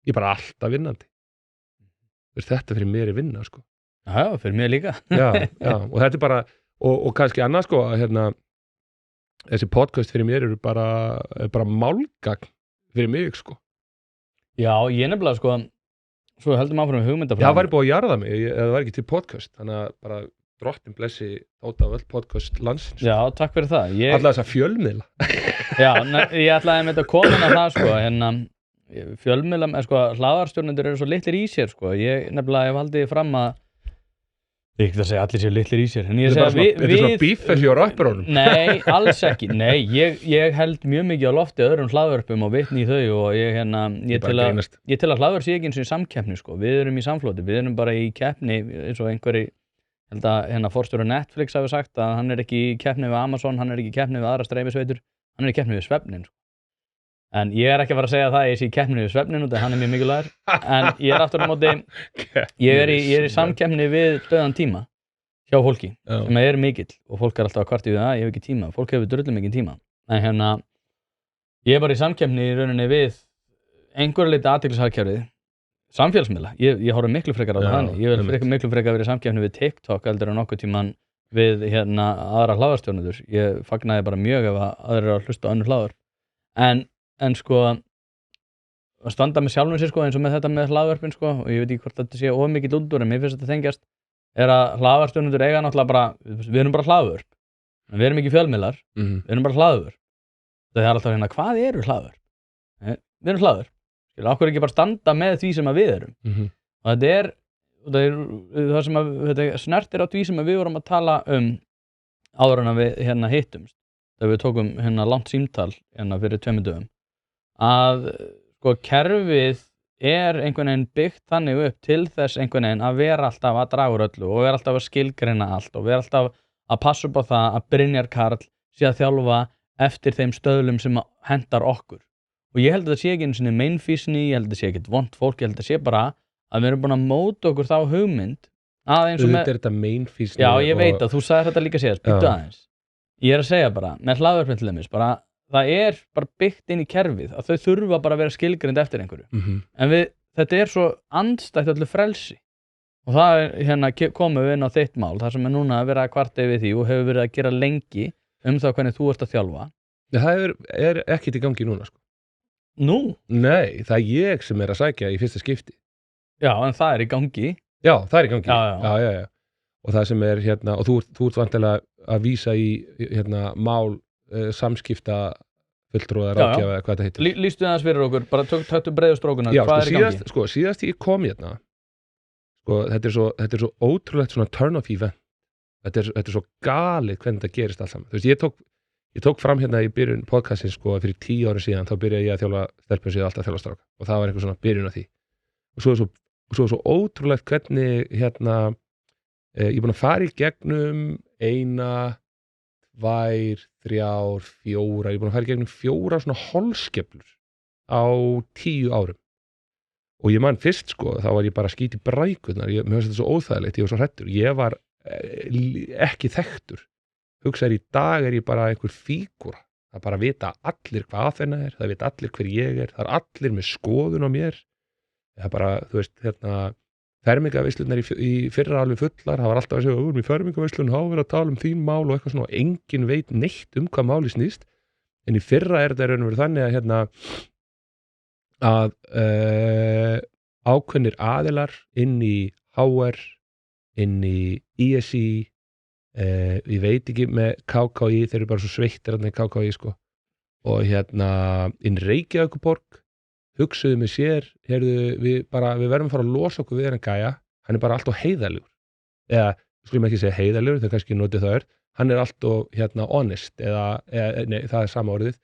Ég er bara alltaf vinnandi. Þetta fyrir mér er vinna, sko.
Já, fyrir mér líka.
já, og þetta er bara og kannski annað, sko, að þessi podcast fyrir mér eru bara málgagn fyrir mig, sko.
Já, ég nefnilega, sko, svo heldum áfram hugmyndafræði.
Það væri búið að jarða mig, það væri ekki til podcast, þannig að bara drottin blessi Tóta öll podcast landsins.
Já, takk fyrir það.
Alla þessa fjölmiðla.
Já, ég ætlaði með þetta komin að það, sko, fjölmiðla, sko, hlaðvarpsstjórnendur eru svo litlir í sér, sko. Ég nefnilega hef haldið fram að ég ekki að segja allir séu litlir í sér, en ég segi að
Þetta er svona bífelli á rapperónum.
Nei, alls ekki. Nei, ég held mjög mikið á lofti öðrum hlaðvörpum og vitni í þau og ég tel að hlaðvörp sé ekki eins og í samkeppni, sko. Við erum í samfloti, við erum bara í keppni eins og einhverji, held að forstjóri Netflix hafi sagt að hann er ekki í keppni við Amazon, hann er ekki í keppni við aðra streymisveitur, hann er í keppni við svefnin, sko. En ég er ekki að fara að segja það að ég sé í keppni við svefnin út, hann er mjög mikilvægur, en ég er aftur á móti, ég er í samkeppni við dauðan tíma hjá fólki, sem er mikill og fólk er alltaf að kvarta við að ég hef ekki tíma, fólk hefur drullum ekki tíma, en ég er bara í samkeppni í rauninni við einhverju leyti athyglisharðkerfið, samfélagsmiðla, ég horfi miklu frekar á það þannig, ég vil miklu frekar verið í samkeppni við TikTok heldur en nokkuð tíman við aðra hlaðvarpsstjórnendur, ég fagnaði bara mjög ef að aðrir eru að hlusta á önnur hlaðvarp, en sko að standa með sjálfum sér, sko, eins og með þetta með hlaðvörpin, sko, og ég veit ekki hvort þetta sé of mikið útúr en mér finnst þetta þengjast er að hlaðvarpsstjórnendur eiga náttúrulega bara við erum bara hlaðvörp, en við erum ekki fjölmiðlar við erum bara hlaðvörp. Það er alltaf hvað eru hlaðvörp? Við erum hlaðvörp. Okkur ekki bara standa með því sem að við erum og þetta er það sem að þetta snertir á því sem að við vorum að tala áður en að við hittumst þegar við tókum langt símtal fyrir 2 dögum að sko kerfið er einhvern veginn byggt þannig upp til þess einhvern veginn að vera alltaf að draga úr öllu og vera alltaf að skilgreina allt og vera alltaf að passa upp á það að Brynjar Karl sé að þjálfa eftir þeim stöðlum sem hentar okkur. Og ég held að það sé ekki einu sinni meinfísni, ég held að það sé ekkert vont fólk, ég held að það sé bara að við erum búin að móta okkur þá hugmynd að eins og með...
Þetta meinfísni...
Já, ég veit að þú sagðir þetta líka síðast, býttu aðeins. Ég er að segja bara, með hlaðvörpin til dæmis, bara það er bara byggt inn í kerfið að þau þurfa bara að vera skilgreind eftir einhverju. En þetta er svo andstætt öllu frelsi. Og það komum við inn á þitt mál, það sem er núna að vera að kvarta yfir því og hefur verið að gera lengi það hvernig þú ert að þjálfa.
Það er ekkert í gangi núna, sko.
Nú?
Nei, það er ég sem er að sækja í fyrsta skipti.
Já, en það er í gangi.
Já, það er í gangi.
Já.
Og það sem er og þú ert vantilega að vísa í mál samskipta fulltrúa ráðgjafa eða hvað þetta heitir.
Lýstu aðeins fyrir okkur, bara taktu breiðu strókuna, hvað er í gangi?
Síðast ég kom þetta er svo ótrúlegt svona turn off event. Þetta er svo galið hvernig þetta gerist allt saman. Þú veist, ég tók fram í byrjun podcastins fyrir 10 árum síðan, þá byrjaði ég að þjálfa stelpur síðan alltaf að þjálfa stráka og það var einhver svona byrjun á því. Og svo er svo ótrúlegt hvernig ég er búin að fara í gegnum 1, 2, 3, 4, ég er búin að fara í gegnum 4 svona holskeflur á 10 árum. Og ég man fyrst, þá var ég bara að skýta í brækurnar, mér finnst þetta svo óþægilegt, ég var svo hræddur, ég var ekki þekktur. Hugsaður í dag er ég bara einhver fígúra, það bara vita allir hvað aðferna er, það vita allir hver ég er, það er allir með skoðun á mér, það bara, þú veist, fermingaveislunar í fyrra alveg fullar, það var alltaf að segja, í fermingaveislun hafa verið að tala þín mál og eitthvað svona, og enginn veit neitt hvað máli snýst, en í fyrra er þetta raun og veru þannig að ákveðnir aðilar inn í HR, inn í ISI, ég veit ekki með KKÍ, þeir eru bara svo sveittir í KKÍ sko. Og inn Reykjavíkurborg hugsuðu með sér, við verðum að fara að losa okkur við gæja, hann bara alltof heiðarlegur, eða skulum ekki segja heiðarlegur, það kannski notið það hann alltof honest, nei, það sama orðið,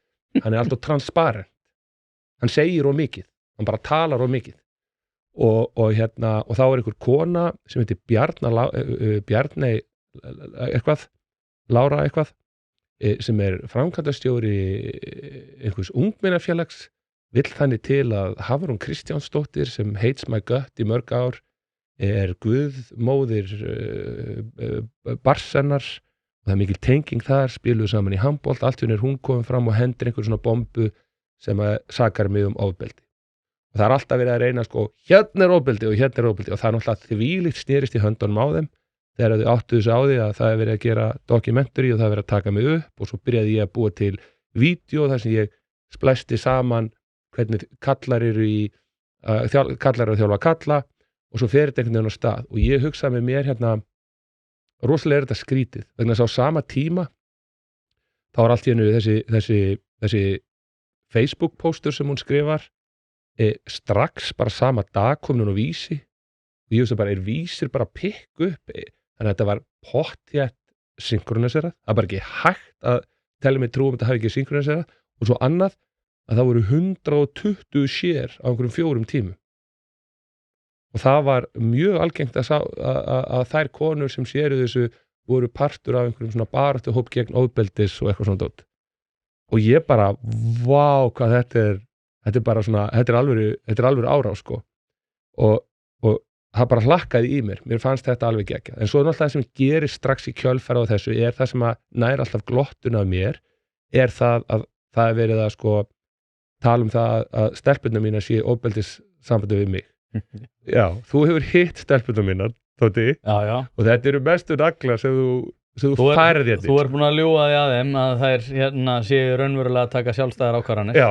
hann alltof transparent, hann segir of mikið, hann bara talar of mikið og þá einhver kona sem heitir Bjarney eitthvað, Lára eitthvað, sem framkvæmdastjóri einhvers ungmennafélags, vill þannig til að Hafrún Kristjánsdóttir sem hates my gut í mörg ár guðmóðir barsennar og það mikil tenging þar, spiluðu saman í handbolta, allt hún komin fram og hendur einhver svona bombu sem sakar mig ofbeldi. Og það alltaf verið að reyna sko, hérna ofbeldi og það náttúrulega þvílíkt snerist í höndunum á þeim þegar þau áttu þessu á því að það verið að gera documentary og það verið að taka mig upp og svo byrjaði ég að búa til vídeo þar sem ég splæsti saman hvernig kallar eru kallar eru að þjálfa kalla og svo fer þetta einhvern veginn á stað og ég hugsaði með mér rosalega þetta skrítið vegna þess að á sama tíma þá allt í einu þessi Facebook póstur sem hún skrifar strax bara sama dag komin hún á Vísi og ég hugsa bara Vísir bara pikk upp þannig að þetta var pottþétt synkroniserað, það bara ekki hægt að telja mig trú þetta hafi ekki synkroniserað og svo annað að það voru 120 share á einhverjum 4 tímum og það var mjög algengt að þær konur sem séru þessu voru partur af einhverjum svona baráttu hóp gegn ofbeldis og eitthvað svona dót og ég bara, vá hvað þetta er bara svona, þetta er alvöru árás sko og það bara hlakkaði í mér fannst þetta alveg geggjað, en svo náttúrulega það sem gerist strax í kjölfara á þessu það sem að nær alltaf glottun af mér það að það verið að sko tala það að stelpunum mínar sé ofbeldis sambandi við mig já, þú hefur hitt stelpunum mínar Tóti,
já.
Og þetta eru mestu naglar sem þú færið þér.
Þú búin að ljúga því að þeim að þær séu raunverulega að taka sjálfstæðar ákvarðanir.
Já.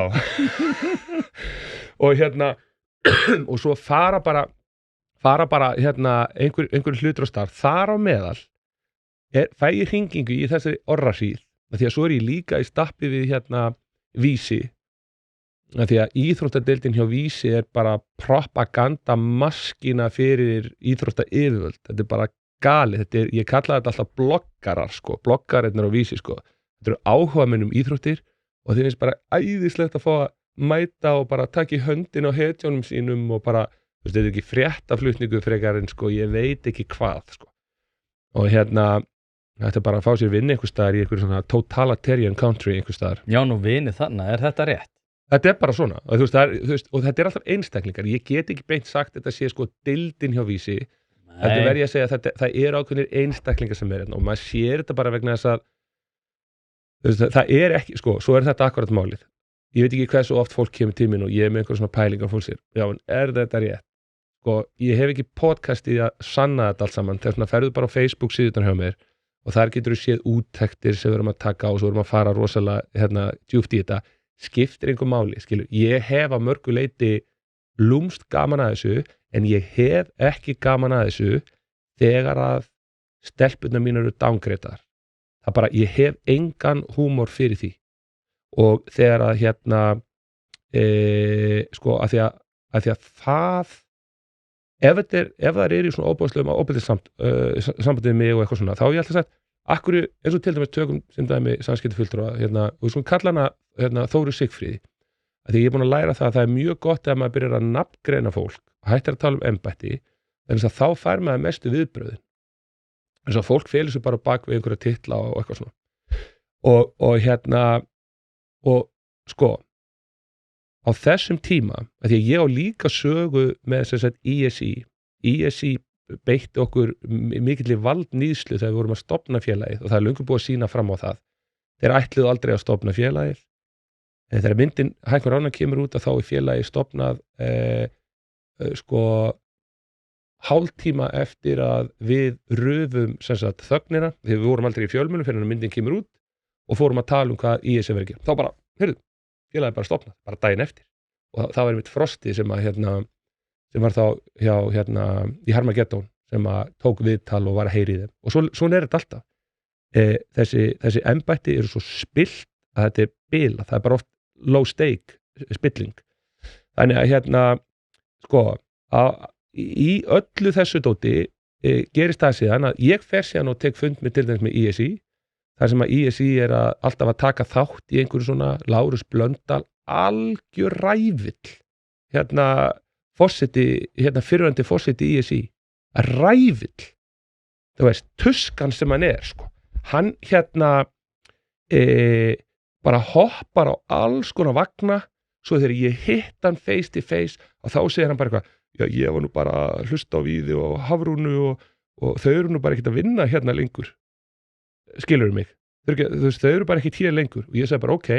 Og og svo fara bara einhver hlutur á stað. Þar á meðal fæ ég hringingu í þessari orrahríð, því að svo ég líka í stappi við Vísi. Því að íþróttadeildin hjá Vísi bara propagandamaskína fyrir íþróttayfirvöld. Þetta bara galið. Ég kalla þetta alltaf bloggarar, sko. Bloggararnir á Vísi, sko. Þetta eru áhugamenn íþróttir og þeir finnst bara æðislegt að fá að mæta og bara taka í höndin á hetjónum sínum og bara, þetta er ekki fréttaflutningu frekar en sko, ég veit ekki hvað, sko. Og þetta er bara að fá sér vinni einhvers staðar í einhver svona totalitarian country einhvers staðar.
Já, nú vinni þarna, þetta rétt?
Þetta er bara svona, og þetta alltaf einstaklingar, ég get ekki beint sagt þetta sé sko deildin hjá Vísi, þetta verð ég að segja að það ákveðnir einstaklingar sem og maður sér þetta bara vegna þess að það ekki, sko, svo þetta akkurat málið, ég veit ekki hversu oft fólk kemur til mín og ég með einhver svona pæling og fólk sér, já, en þetta rétt, sko, ég hef ekki podcastið að sanna þetta allt saman, þess vegna ferðu bara á Facebook síðutan hjá mér og þar getur þú séð úttektir sem við erum að taka og svo erum að fara rosalega djúpt í þetta, skiptir einhver máli, skilur, ég hef að mörgu leyti lúmst gaman að þessu en ég hef ekki gaman að þessu þegar að stelpurnar mínar eru downgreitaðar, það bara, ég hef engan húmor fyrir því og þegar að sko, að því að það ef það er í svona óbúðslegum sambandið mig og eitthvað svona, þá ég alltaf sagt akkur, eins og til dæmis tökum sem dæmi samskiptafulltrúa, og svona kalla hana Þóru Sigfríði, að því ég er búin að læra það að það er mjög gott ef maður byrjar að nafngreina fólk og hættir að tala embætti, þannig að þá fær maður mestu viðbröðin, þannig að fólk felur sig bara bak við einhverja titla og eitthvað svona og sko á þessum tíma, að því að ég á líka sögu með þess að ISI beitti okkur mikilli valdníðslu þegar við vorum að stofna félagið og það er löngu búið að sýna fram á það. Þeir ætluðu aldrei að stofna félagið. Þegar myndin Hækkur Rána kemur út að þá er félagið stofnað sko hálftíma eftir að við röfum þögnina, þegar við vorum aldrei í fjölmjölum fyrir að myndin kemur út og fórum að tala hvað ISI verið að gera. Þá bara, félagið bara stofnað, bara daginn eftir. Og það var einmitt Frosti sem að sem var þá hjá í Harmageddon sem að tók viðtal og var að heyri í þeim og svona þetta alltaf þessi embætti eru svo spillt að þetta bila, það bara oft low stake spilling. Þannig að sko, í öllu þessu dóti gerist það síðan að ég fer síðan og tek fund með til dæmis með ISI, þar sem að ISI er alltaf að taka þátt í einhverju svona Lárus Blöndal algjör rævill fyrrverandi forseti ISI rævill, þú veist, tuskan sem hann sko, hann bara hoppar á alls konar vagna, svo þegar ég hitt hann face to face og þá segir hann bara eitthvað, já ég var nú bara að hlusta á Víði og Hafrúnu og þau eru nú bara ekkert að vinna lengur, skilurðu mig, þau eru bara ekkert hér lengur, og ég segi bara ok,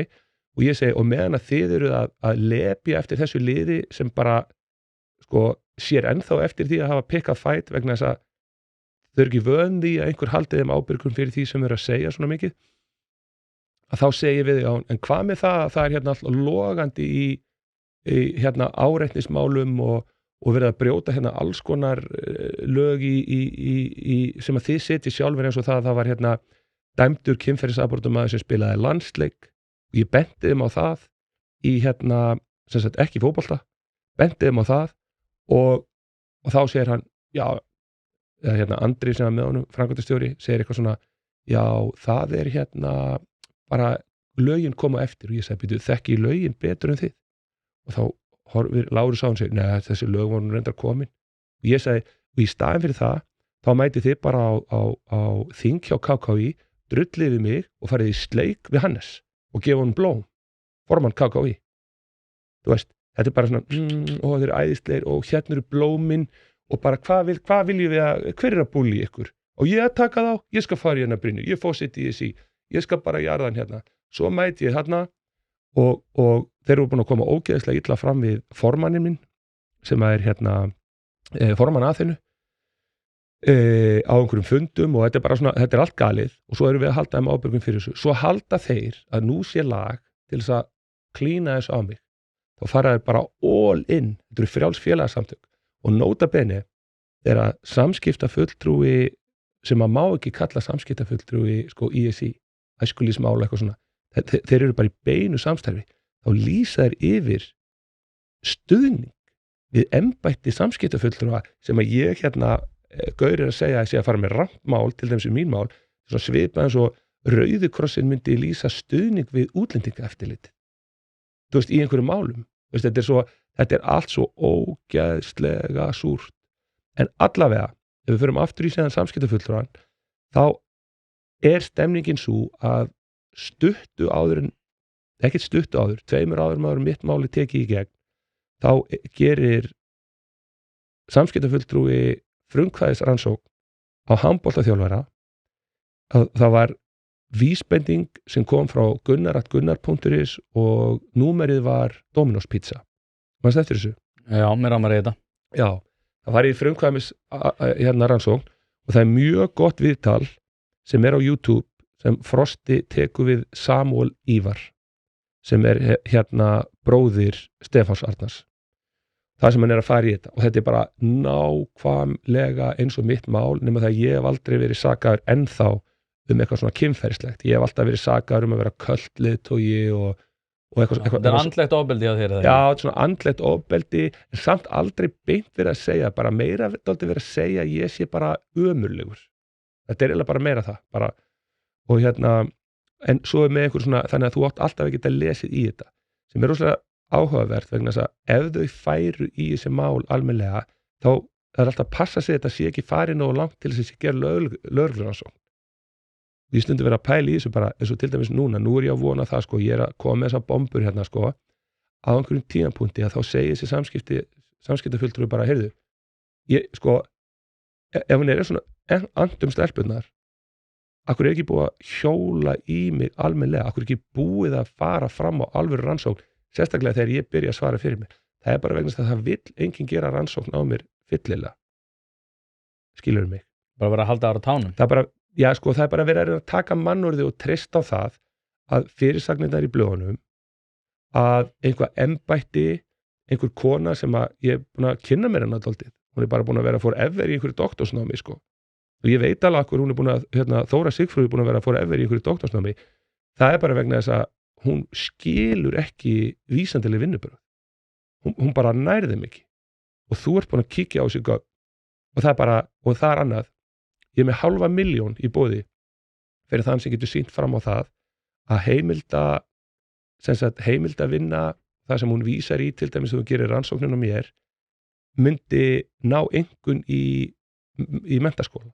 og ég segi, og meðan að þið eru að lepja eftir þessu liði sem bara sko sér ennþá eftir því að hafa pickað fight vegna þess að þau eru ekki vön því að einhver haldi þeim ábyrgum fyrir því sem eru að segja svona mikið, að þá segi við já, en hvað með það er alltaf logandi í áreitnismálum og verið að brjóta alls konar lög sem að þið setji sjálfur, eins og það var dæmdur kynferðisafbrotumaður sem spilaði landsleik, og ég benti þeim á það í sem sagt ekki fótbolta, benti þeim á það og þá segir hann, já Andri sem var með honum, framkvæmdastjóri, segir eitthvað svona, já það er bara lögin koma eftir, og ég segi, þekki lögin betur en þið, og þá horfir Lárus á hann og segir, neða þessi lög voru reyndar komin, og ég segi, og í staðin fyrir það, þá mæti þið bara á þing hjá KKÍ, drullið við mig og farið í sleik við Hannes og gefa hann blóm, formann KKÍ, þú veist, þetta bara svona, og þeir eru æðislegir og eru blómin, og bara hvað viljum við hver að búli ykkur, og ég að taka þá, ég skal fara í Brynju, ég fórseti í þessi, ég skal bara jarða hann svo mæti ég og þeir eru búin að koma ógeðslega illa fram við formannin minn, sem er formann að þennu, á einhverjum fundum, og þetta er bara svona, þetta er allt galið, og svo erum við að halda þeim ábyrgum fyrir þessu, svo halda þeir að nú sé lag til þess að klína þessu á mig, þá fara þeir bara all in, þetta eru frjáls félagasamtök, og nota bene er að samskiptafulltrúi sem að má ekki kalla samskiptafulltrúi sko ISI, æskulíðsmála eitthvað svona, þeir eru bara í beinu samstarfi, þá lýsa þeir yfir stuðning við embætti samskiptafulltrúa sem að ég Gaur að segja að ég sé að fara með rampmál, til dæmis mín mál, svona svipað eins og Rauði krossin myndi lýsa stuðning við útlendingaeftirlit, þú veist, í einhverjum málum, þú veist, þetta er allt svo ógeðslega súrt, en allavega ef við förum aftur í síðan samskiptafulltrúan, þá er stemningin svo að ekkert stuttu áður, 2 áður mitt máli tekið í gegn, þá gerir samskiptafulltrúi frumkvæðisrannsókn á handboltaþjálfara, að það var vísbending sem kom frá gunnar@gunnar.is og númerið var Domino's pizza. Manstu eftir þessu?
Já, mér ámar þetta.
Já, það var í frumkvæðis rannsókn, og það er mjög gott viðtal sem er á YouTube sem Frosti tekur við Samúel Ívar, sem er bróðir Stefáns Arnars. Það sem hann er að fara í þetta, og þetta er bara nákvæmlega eins og mitt mál, nema það að ég hef aldrei verið sakaður ennþá eitthvað svona kynferðislegt, ég hef alltaf verið sakaður að vera köldleiðtogi og eitthvað.
Þetta er andlegt ofbeldi á þér,
já, svona andlegt ofbeldi, en samt aldrei beint verið að segja, bara meira aldrei verið að segja að ég sé bara ömurlegur, þetta er eiginlega bara meira það, bara, og en svo er með einhver svona, þannig að þú átt alltaf að geta lesið í þetta, sem er rosalega áhugavert, vegna þess að ef þau færu í þessi mál almennilega, þá er alltaf að passa sig þetta sé ekki farið nógu langt til þess að gera lögreglurannsókn. Ég stundi verið að pæla í þessu bara, eins og til dæmis núna, nú er ég að vona það sko, ég er að koma með þessar bombur sko, á einhverjum tímapunkti að þá segir þessi samskiptafulltrúi bara, heyrðu, ég sko, ef hún er svona andum stelpunnar, akkur er ekki búið að hjóla í mig almennilega, akkur er ekki búið að fara fram á alvöru rannsókn, sérstaklega þegar ég byrja að svara fyrir mig. Það er bara vegna þess að það vill enginn gera rannsókn á mér fyllilega. Skilurðu mig?
Bara vera að halda ára tánum.
Það er bara, já sko, það er bara verið að taka mannorði og treysta á það að fyrirsagnirnar í blöðunum, að einhver embætti, einhver kona sem að ég er búin að kynna mér hennar dálítið, hún er bara búin að vera forever í einhverju doktorsnámi sko, og ég veit alveg hvað hún búin að Þóra Sigfrúður búin að vera forever í einhverju doktorsnámi, það bara vegna þess að hún skilur ekki vísindaleg vinnubrögð, hún bara nærði þeim ekki og þú ert búin að kíkja á sig gögn og það er annað, ég er með 500.000 í boði fyrir þann sem getur sýnt fram á það að heimilda vinna það sem hún vísar í, til dæmis þú gerir rannsóknina mér, myndi ná einhvern í menntaskóla,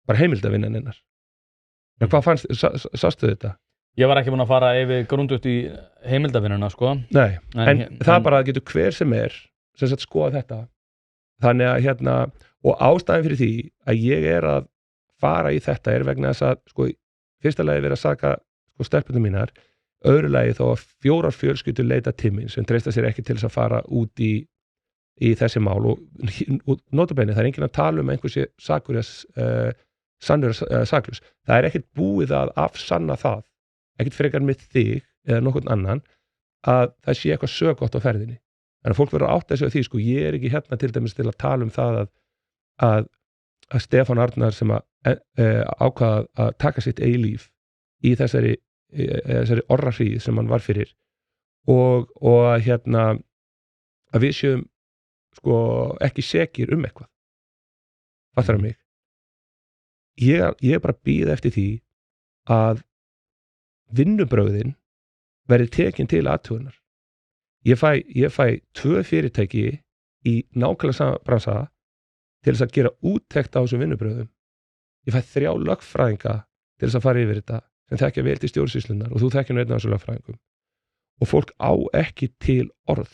bara heimildavinnan hennar. En hvað fannst, sástu þetta?
Ég var ekki búin að fara yfir grundut í heimildavinnuna, sko.
Nei, en það bara getur hver sem skoða þetta. Þannig að og ástæðan fyrir því að ég er að fara í þetta er vegna þess að, sko, fyrsta lagi verið að saka stelpunum mínar, öðru lagi þó að 4 fjölskyldur leita til mín sem treysta sér ekki til þess að fara út í þessi mál og notabenni, það er enginn að tala um einhversi sakur sannur saklaus. Það er ekkert búið að afsanna það, ekkert frekar með þig eða nokkurn annan, að það sé eitthvað sögott á ferðinni. Þannig að fólk verður að átta sig á því, sko, ég er ekki hérna til dæmis til að tala um það að Stefán Arnar sem ákvaða að taka sitt eigið líf í þessari orrahríð sem hann var fyrir og að við séum, sko, ekki sekir um eitthvað. Fattar mig? Ég bara bíða eftir því að vinnubrögðin verði tekin til athugunar. Ég fæ 2 fyrirtæki í nákvæmlega sama bransa til þess að gera úttekt á þessum vinnubrögðum. Ég fæ 3 lögfræðinga til þess að fara yfir þetta sem þekkja vel til stjórnsýslunnar og þú þekkja nú einn af þessum lögfræðingum. Og fólk á ekki til orð.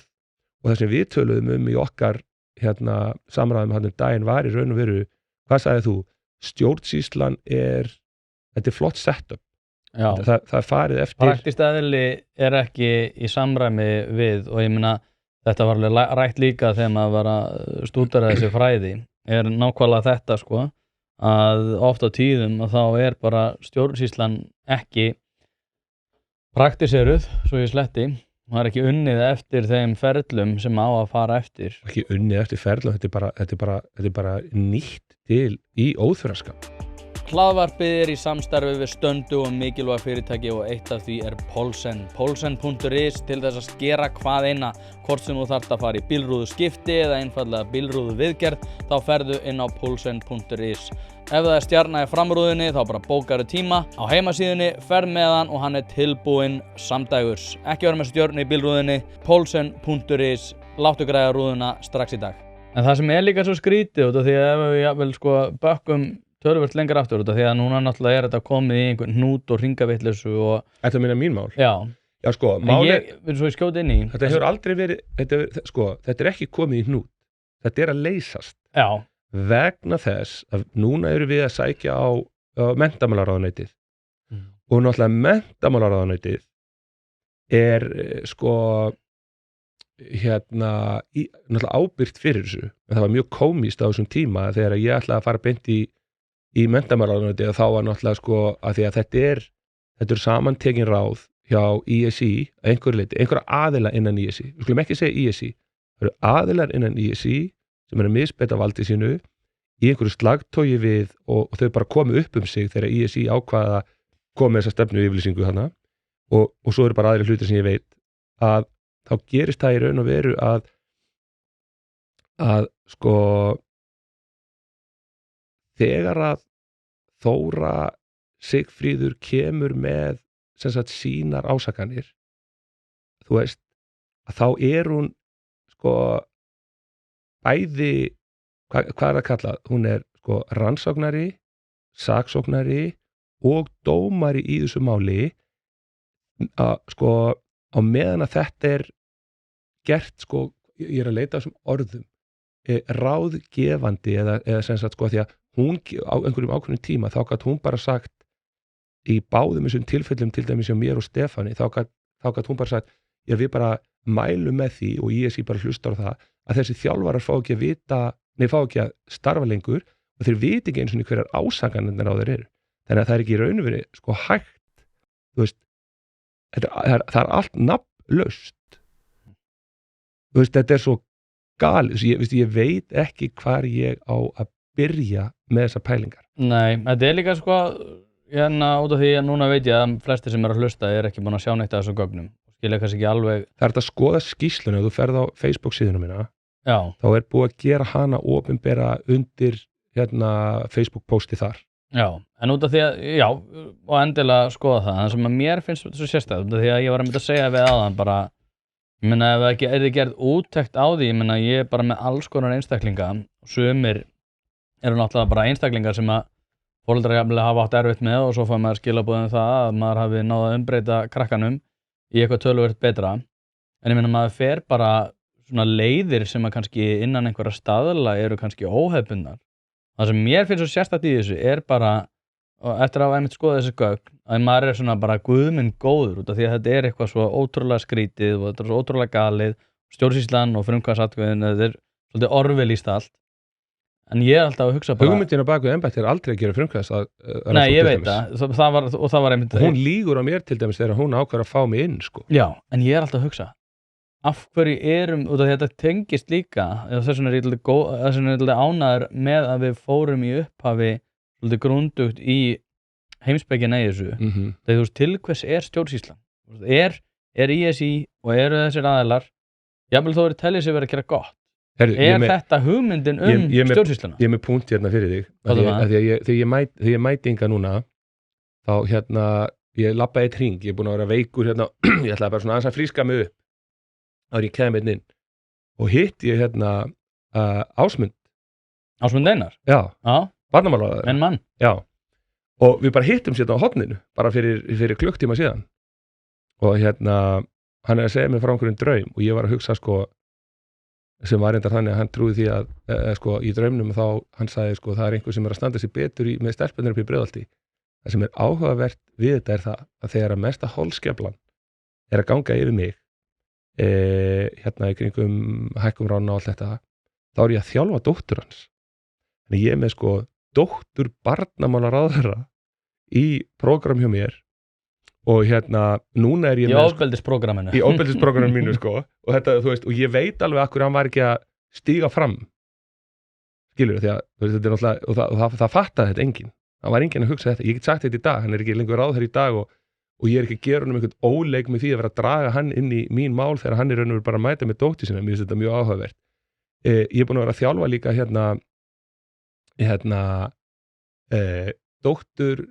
Og það sem við töluðum í okkar samræðum daginn var í raun og veru, hvað sagðið þú? Stjórnsýslan þetta er flott setup. Það er farið eftir.
Praktist eðli er ekki í samræmi við, og ég meina þetta var alveg rætt líka þegar maður var að stúdera þessi fræði, er nákvæmlega þetta, sko, að oft á tíðum og þá er bara stjórnsýslan ekki praktiseruð, svo ég sletti, það er ekki unnið eftir þeim ferlum sem á að fara eftir.
Ekki unnið eftir ferlum, þetta er bara nýtt til í óþverraskap.
Hlaðvarpið er í samstarfi við stöndu og mikilvæg fyrirtæki og eitt af því er Polsen. Polsen.is til þess að skera hvað eina, hvort sem þú þarft að fara í bílrúðu skipti eða einfallega bílrúðu viðgerð, þá ferðu inn á Polsen.is. Ef það er stjarna í framrúðunni þá bara bókaru tíma á heimasíðunni, ferð með hann og hann er tilbúinn samdægurs. Ekki vera með stjörnu í bílrúðunni, Polsen.is, láttu græða rúðuna strax í dag. En það sem er líka svo skrítið út af því að ef við jafnvel, sko, bökkum töluvert lengur aftur út af því að núna náttúrulega er þetta komið í einhvern hnút og hringavitleysu og...
Þetta meina mín mál?
Já.
Já, sko, málið...
Svo ég skjóti inn í...
Þetta hefur aldrei verið... Þetta er ekki komið í hnút. Þetta er að leysast.
Já.
Vegna þess að núna eru við að sækja á menntamálaráðuneytið. Og náttúrulega menntamálaráðuneytið er, sko... náttúrulega ábyrgt fyrir þessu. En það var mjög komískt á þessum tíma þegar ég ætlaði að fara beint í menntamálaráðuneytið og þá var náttúrulega, sko, að því að þetta er samantekin ráð hjá ISI að einhverju leyti, einhverja aðila innan ISI. Við skulum ekki segja ISI. Það eru aðilar innan ISI sem eru að misbeita valdi sínu í einhverju slagtogi við og þau bara komu upp um sig þegar ISI ákvaða að koma með þessa stefnu yfirlýsingu hana og svo eru bara aðrir hlutir sem ég veit að þá gerist það í raun og veru að sko þegar að Þóra Sigfríður kemur með sem sagt sínar ásakanir, þú veist, að þá er hún sko bæði, hvað er að kalla, hún er sko rannsóknari, saksóknari og dómari í þessu máli að sko á meðan að þetta er gert, sko, ég er að leita þessum orðum, ráðgefandi eða sem sagt sko því að hún á einhverjum ákveðnum tíma þá gat hún bara sagt í báðum þessum tilfellum til dæmis hjá mér og Stefáni þá gat hún bara sagt já við bara mælum með því og ISI bara hlustar á það að þessi þjálfarar fá ekki að starfa lengur og þeir viti ekki eins og hverjar ásakanirnar á þeir eru. Þannig að það er ekki í raun og veru sko hægt, þú veist, það er allt nafnlaust. Þú veist, þetta er svo galið, ég veit ekki hvar ég á að byrja með þessar pælingar.
Nei, þetta líka sko út af því að núna veit ég að flestir sem að hlusta ekki búin að sjá neitt af þessum gögnum skilja kannski ekki alveg.
Það þetta að skoða skýrsluna, ef þú ferð á Facebook síðuna mína,
Já.
Þá búið að gera hana opinbera undir Facebook posti þar.
Já, en út af því að, já, og endilega skoða það sem að mér finnst svo sérstætt, út af því að ég var að mynda að segja við áðan bara, ég meina ef ekki þið gerð úttekt á því, ég meina ég bara með alls konar einstaklinga, sumir eru náttúrulega bara einstaklingar sem að foreldrar jafnvel hafa átt erfitt með og svo fær maður skilaboð það að maður hafi náð að umbreyta krakkanum í eitthvað töluvert betra, en ég meina maður fer bara svona leiðir sem að kannski innan einhverja staðla eru kannski óhefbundnar. Það sem mér finnst svo sérstætt í þessu bara, og eftir að hafa einmitt skoða þessi gögn, að maður svona bara guð minn góður út af því að þetta eitthvað svo ótrúlega skrítið og þetta svo ótrúlega galið, stjórnsýslan og frumkvæðsatkvæðin, þetta svolítið orwellískt allt. En ég alltaf að hugsa bara...
Hugmyndin á baku embætti aldrei að gera frumkvæðs
Nei, ég veit það var einmitt...
Hún lýgur á mér til dæmis þegar hún ákveður að fá mig inn, sko.
Já, en ég alltaf að hugsa, af hverju út af þetta tengist líka, þess vegna ég alltaf ánæður með að við fórum í upphafi svolítið grundugt í heimspekina í þessu, þegar þú veist til hvers stjórnsýslan? ISI og eru þessir aðilar, jafnvel þó tellið sér verið að gera gott. Þetta hugmyndin stjórnsýsluna?
Ég með punkt hérna fyrir þig, þegar ég mæti inga núna, þá ég labbaði eitt hring, ég búin að vera veikur ég ætlaði bara svona aðeins að fríska mig upp, þá ég kem inn og hitt ég Ásmund
Einar?
Já, barnamálaráðherra.
En mann?
Já, og við bara hittum sér á horninu, bara fyrir klukktíma síðan og hann að segja mér frá einhverjum draum og ég var að hugsa sko sem var reyndar þannig að hann trúi því að sko í draumnum þá hann sagði sko það einhver sem að standa sér betur með stelpunir upp í Breiðholti. Það sem áhugavert við þetta það að þegar að mesta holskeflan að ganga yfir mig í kringum hækkumrána og allt þetta, þá ég að þjálfa dóttur hans. Þannig ég með sko dóttur barnamálaráðherra í prógram hjá mér og núna ég
með í
ofbeldisprogramminu mínu sko og þetta, þú veist, og ég veit alveg akkur hann var ekki að stíga fram skilur því að þetta náttúrulega og það fattaði þetta enginn, það var enginn að hugsa þetta, ég get sagt þetta í dag, hann ekki lengur ráðherra í dag og ég ekki að gera honum einhvern óleik með því að vera að draga hann inn í mín mál þegar hann raun og bara að mæta með dóttur sinna, mér finnst þetta mjög áhugavert. Ég búin að vera að þjálfa líka dóttur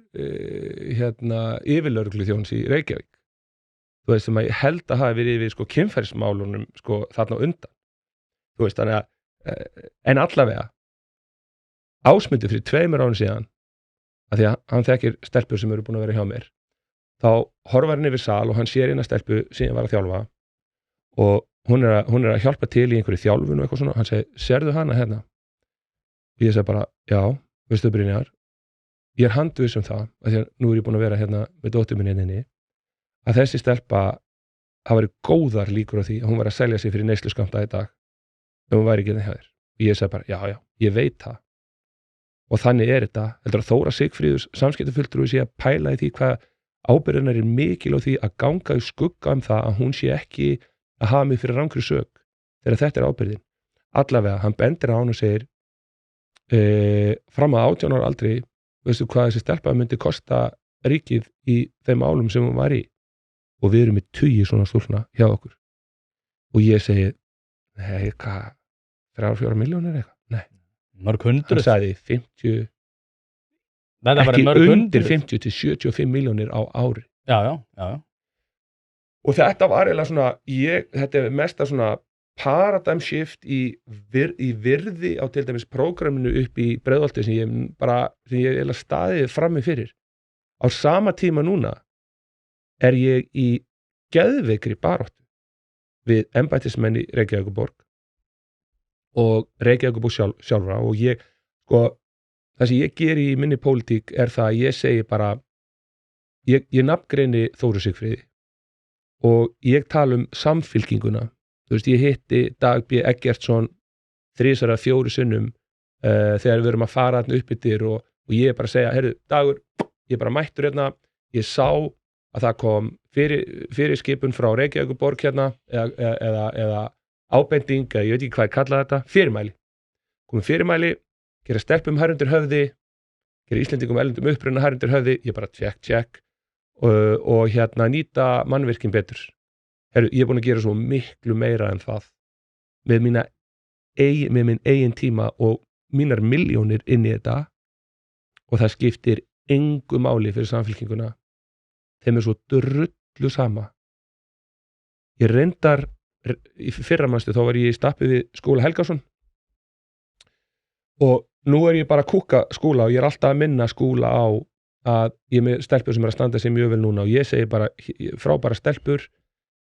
yfirlögregluþjóns í Reykjavík. Þú veist sem að ég held að hafa verið yfir sko kynferðismálunum sko þarna undan. Þú veist þannig að en allavega Ásmundi fyrir 2 árum síðan að því að hann þekkir stelpur sem eru búin að vera hjá mér. Þá horfar hann yfir sal og hann sér eina stelpu sem ég var að þjálfa og hún er að hjálpa til í einhverju þjálfun og eitthvað svona. Hann segi, sérðu hana hérna? Og ég segi bara, já, veistu Brynjar, ég handviss það, að því að nú ég búin að vera hérna með dóttur minni inni, að þessi stelpa hafa verið góðar líkur á því að hún var að selja sig fyrir neysluskammta í dag ef hún væri ekki hérna hjá þér. Og ég segi bara, já, ég veit það. Og þannig þetta, heldur að Þóra Sigfríðus samskiptafulltrúi sé að pæla í því hvað ábyrgðin mikil á því að ganga í skugga það að hún sé ekki að hafa mig fyrir rangri sök þegar þetta ábyrgðin. Allavega, hann bendir á hann og segir fram að 18 ára aldri veistu hvað þessi stelpa myndi kosta ríkið í þeim álum sem hún var í og við erum með 20 svona stúlna hjá okkur og ég segi nei, hvað, 3-4 milljónir eitthvað? Nei,
mörg hundruð?
Hann sagði 50 ekki undir 50 til 75 milljónir á ári.
Já.
Og þetta var eiginlega svona þetta mesta svona paradigm shift í virði á til dæmis prógraminu upp í Breiðholti sem ég eiginlega staðið frammi fyrir. Á sama tíma núna ég í geðveikri baráttu við embættismenn í Reykjavíkurborg og Reykjavíkurborg sjálfra og ég, sko, það sem ég geri í minni pólitík það að ég segi bara, ég nafngreini Þóru Sigfríði og ég tala samfylkinguna. Þú veist, ég hitti Dag B. Eggertsson 3 eða 4 sinnum þegar við erum að fara þarna upp yfir og ég bara segja, heyrðu, Dagur, ég bara mættur hérna, ég sá að það kom fyrir skipun frá Reykjavíkurborg hérna eða ábending, ég veit ekki hvað ég kalla þetta, fyrirmæli. Komum fyrirmæli gera stelpum hær undir höfði, gera Íslendingum erlendum uppruna hær undir höfði, ég bara check og nýta mannvirkin betur. Heru, ég er búin að gera svo miklu meira en það með minn eigin tíma og mínar milljónir inn í þetta og það skiptir engu máli fyrir samfylkinguna. Þeim svo drullu sama. Ég reyndar í fyrramanstu þá var ég í stappi við Skúla Helgason og nú er ég bara að kúka Skúla og ég er alltaf að minna Skúla á að ég er með stelpur sem að standa sig mjög vel núna og ég segi bara frábæra stelpur,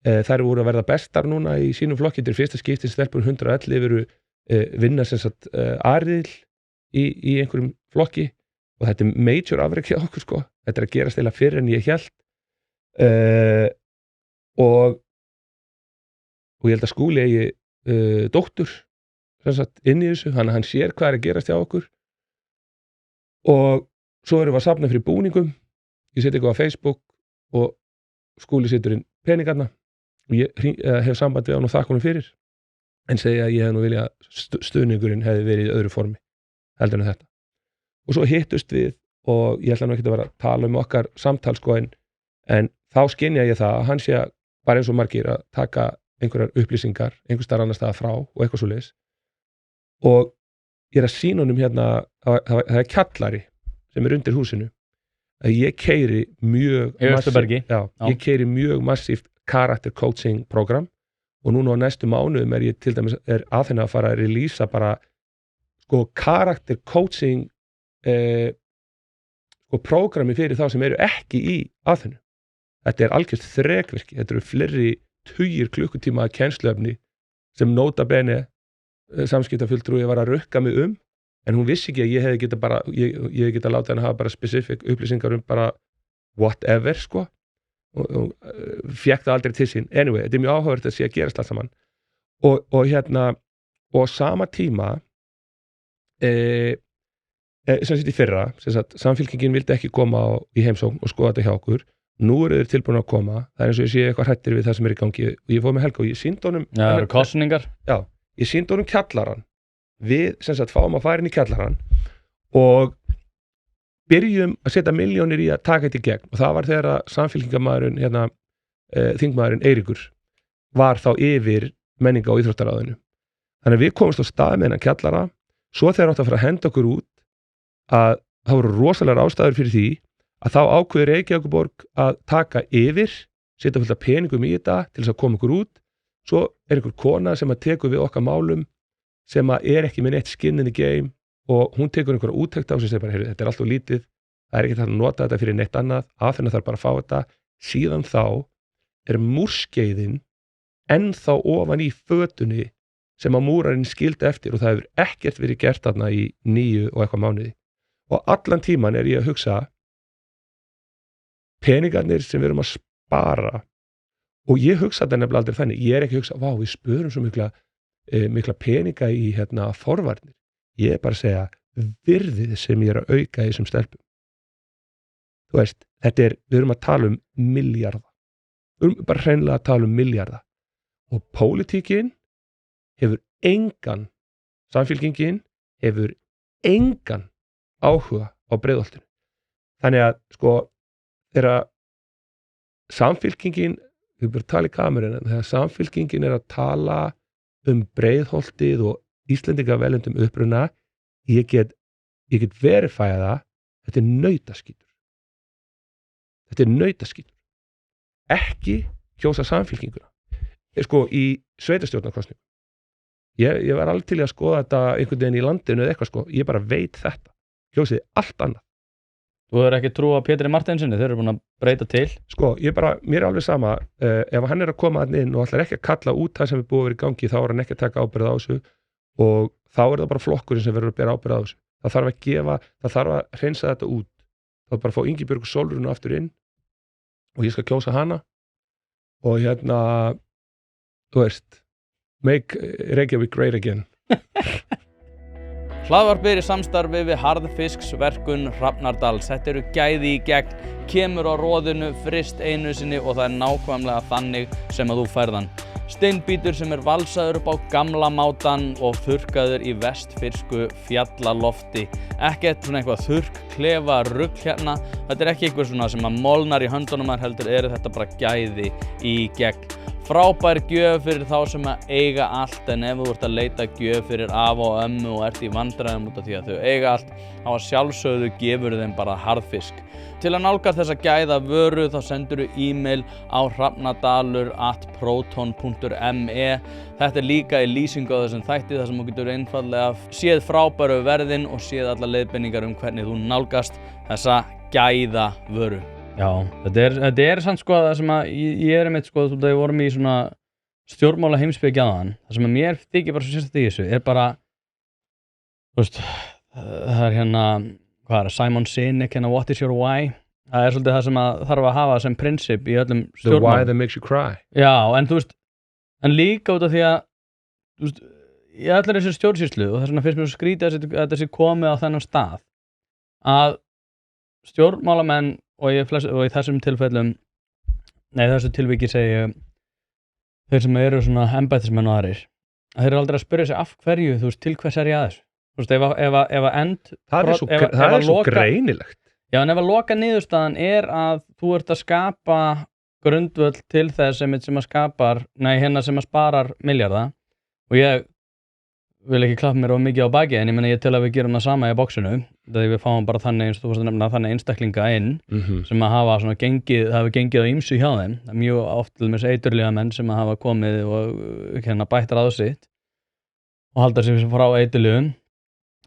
þær voru að verða bestar núna í sínum flokki, þetta er fyrsta skipti stelpur 111 eru vinna sem sagt ariðil í einhverjum flokki og þetta er major afrek hjá okkur sko, þetta er að gerast eða fyrr en ég hélt og ég held að Skúli eigi dóttur sem sagt inn í þessu, hann sér hvað er að gerast hjá okkur og svo erum við að safna fyrir búningum, ég seti eitthvað á Facebook og Skúli setur inn peningarna og ég hef samband við hann og þakka honum fyrir en segja að ég hef nú vilja stuðningurinn hefði verið í öðru formi heldur en þetta og svo hittust við og ég ætla nú ekki að vera að tala okkar samtal sko en þá skynja ég það að hann sé bara eins og margir að taka einhverjar upplýsingar einhver staðar annar staðar frá og eitthvað svoleiðis og ég er að sýna honum það er kjallari sem er undir húsinu að ég keyri mjög massíft character coaching program og núna á næstu mánuðum er ég til dæmis að fara að releasa bara sko character coaching sko prógrami fyrir þá sem eru ekki í aðhennu. Þetta er algjört þrekvirki, þetta eru fleiri tugir klukkutíma að kennsluefni sem nota bene samskiptafulltrúi var að rukka mig en hún vissi ekki að ég hefði geta bara ég geta látið hann að hafa bara specific upplýsingar bara whatever sko og fékk það aldrei til sín. Anyway, þetta er mjög áhugavert að sé að gerast allt saman og sama tíma sem sitt í fyrra samfylkingin vildi ekki koma í heimsókn og skoða þetta hjá okkur. Nú eru þeir tilbúin að koma, það er eins og ég sé eitthvað hrættir við það sem er í gangi og ég fór með Helga og ég sýndi honum
það eru kosningar
ég sýndi honum kjallarann við sem sagt fáum að fara inn í kjallarann og byrjum að setja milljónir í að taka þetta í gegn og það var þegar að samfylkingarmaðurinn þingmaðurinn Eiríkur var þá yfir menninga- og íþróttaráðinu. Þannig að við komumst á stað með hennar kjallara, svo þegar átt að fara að henda okkur út að það voru rosalega ástæður fyrir því að þá ákveður Reykjavíkurborg að taka yfir, setja fullt af peningum í þetta til þess að koma okkur út, svo er einhver kona sem að tekur við okkar málum sem að er ekki með neitt skin in the game og hún tekur einhverja úttekt á sig og segir bara, heyrðu, þetta er alltaf lítið, það er ekki hægt að nota þetta fyrir neitt annað, aðfinna þarf bara að fá þetta, síðan þá er múrskeiðin ennþá ofan í fötunni sem að múrarinn skildi eftir og það hefur ekkert verið gert þarna í 9 og eitthvað mánuði. Og allan tíman er ég að hugsa peningarnir sem við erum að spara og ég hugsa þetta nefnilega aldrei þannig, ég er ekki að hugsa, vá, við spörum svo mikla peninga í forvarnir. Ég er bara að segja virðið sem ég er að auka í þessum stelpum. Þú veist, við erum að tala milljarða. Við erum bara hreinlega að tala milljarða. Og pólitíkin hefur samfylkingin hefur engan áhuga á Breiðholtinu. Þannig að, sko, þegar samfylkingin, við búum að tala í kamerunum, þegar samfylkingin er að tala Breiðholtið og Íslendingavelundum uppruna, ég get verifæða það, þetta er nautaskítur. Þetta er nautaskítur. Ekki kjósa samfylkinguna. Sko, í sveitarstjórnarkosningum. Ég var alveg til að skoða þetta einhvern veginn í landinu eða eitthvað, sko. Ég bara veit þetta. Kjósiði allt annað.
Þú hefur ekki trú á Pétri Marteinsinni, þeir eru búin að breyta til.
Sko, mér er alveg sama, ef hann er að koma inn og ætlar ekki að kalla út það sem er búið að vera í gangi, þá er hann ekki að taka ábyrgð á þessu og þá er það bara flokkurinn sem verður að bera ábyrgð á þessu. Það þarf að hreinsa þetta út. Það er bara að fá Ingibjörgu Sólrúnu aftur inn og ég skal kjósa hana og þú veist, make Reykjavík great again.
Hlaðvarpið er í samstarfi við Harðfisksverkun Hrafnardals. Þetta eru gæði í gegn, kemur á roðinu, fryst einu sinni og það er nákvæmlega þannig sem að þú færð hann. Steinbítur sem valsaður upp á gamla mátan og þurrkaður í vestfirsku fjallalofti. Ekkert svona eitthvað þurrkklefa rugl hérna. Þetta ekki eitthvað svona sem að molnar í höndunum heldur þetta bara gæði í gegn. Frábær gjöf fyrir þá sem að eiga allt en ef þú ert að leita gjöf fyrir afa og ömmu og ert í vandræðum út af því að þau eiga allt, þá að sjálfsögðu gefur þeim bara harðfisk. Til að nálgast þessa gæða vöru þá sendur e-mail á hrafnadalur@proton.me. Þetta líka í lýsingu á þessum þætti þar sem þú getur einfaldlega séð frábæru verðin og séð alla leiðbeiningar hvernig þú nálgast þessa gæða vöru. Já, þetta samt sko það sem að ég einmitt sko þegar við vorum í svona stjórnmála heimspeki áðan, það sem að mér þykir bara svo sérstætt í þessu bara, þú veist, það hérna, hvað Simon Sinek hérna What is your why? Það svolítið það sem að þarf að hafa sem prinsip í öllum stjórnmálum.
The why that makes you cry.
Já, en þú veist, en líka út af því að, þú veist, í allir þessu stjórnsýslu og þess vegna finnst mér svo skrítið að þetta sé komið á þennan stað, að stjórnmálamenn og í þessum tilfellum, þessu tilviki segi þeir sem eru svona embættismenn og aðrir, að þeir eru aldrei að spyrja sig af hverju, þú veist, til hvers ég að þessu? Þú veist, ef að end...
Það er svo greinilegt.
Já, en ef að loka niðurstaðan að þú ert að skapa grundvöll til þess sem að skapar, sem að sparar milljarða, og ég vil ekki klappa mér of mikið á baki, en ég meina ég tel að við gerum það sama í boxinu, þegar við fáum bara þannig, eins og þú fórst að nefna, þannig einstaklinga inn, sem að hafa svona gengið á ýmsu hjá þeim, það er mjög oft til með eiturlyfja menn sem að hafa komið og bætt ráð sitt og halda sig frá eiturlyfjum.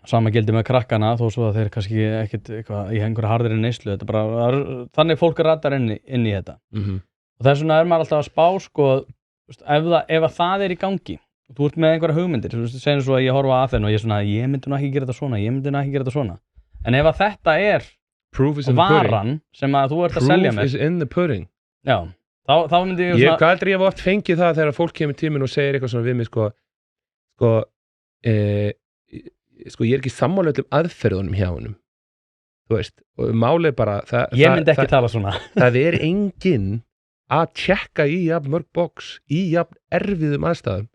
Sama gildi með krakkana, þó svo að þeir kannski ekkert eitthvað í einhverju harðri neyslu, þetta bara, þannig fólk ratar inn í þetta. Og þess vegna maður alltaf að spá, sko, ef það í gangi, og þú ert með einhverja hugmyndir, þú veist, segjum svo að ég horfa að þeim og ég myndi nú ekki gera þetta svona, en ef þetta varan sem að þú ert að selja með.
Proof is in the pudding.
Já, þá myndi ég
svona... Ég hef oft fengið það þegar fólk kemur tíminn og segir eitthvað svona við mig, ég ekki sammála öllum aðferðunum hjá honum, þú veist, og málið bara
ég myndi ekki tala svona.
Það enginn að tjekka í jafn mörg box í jafn erfiðum aðstæðum,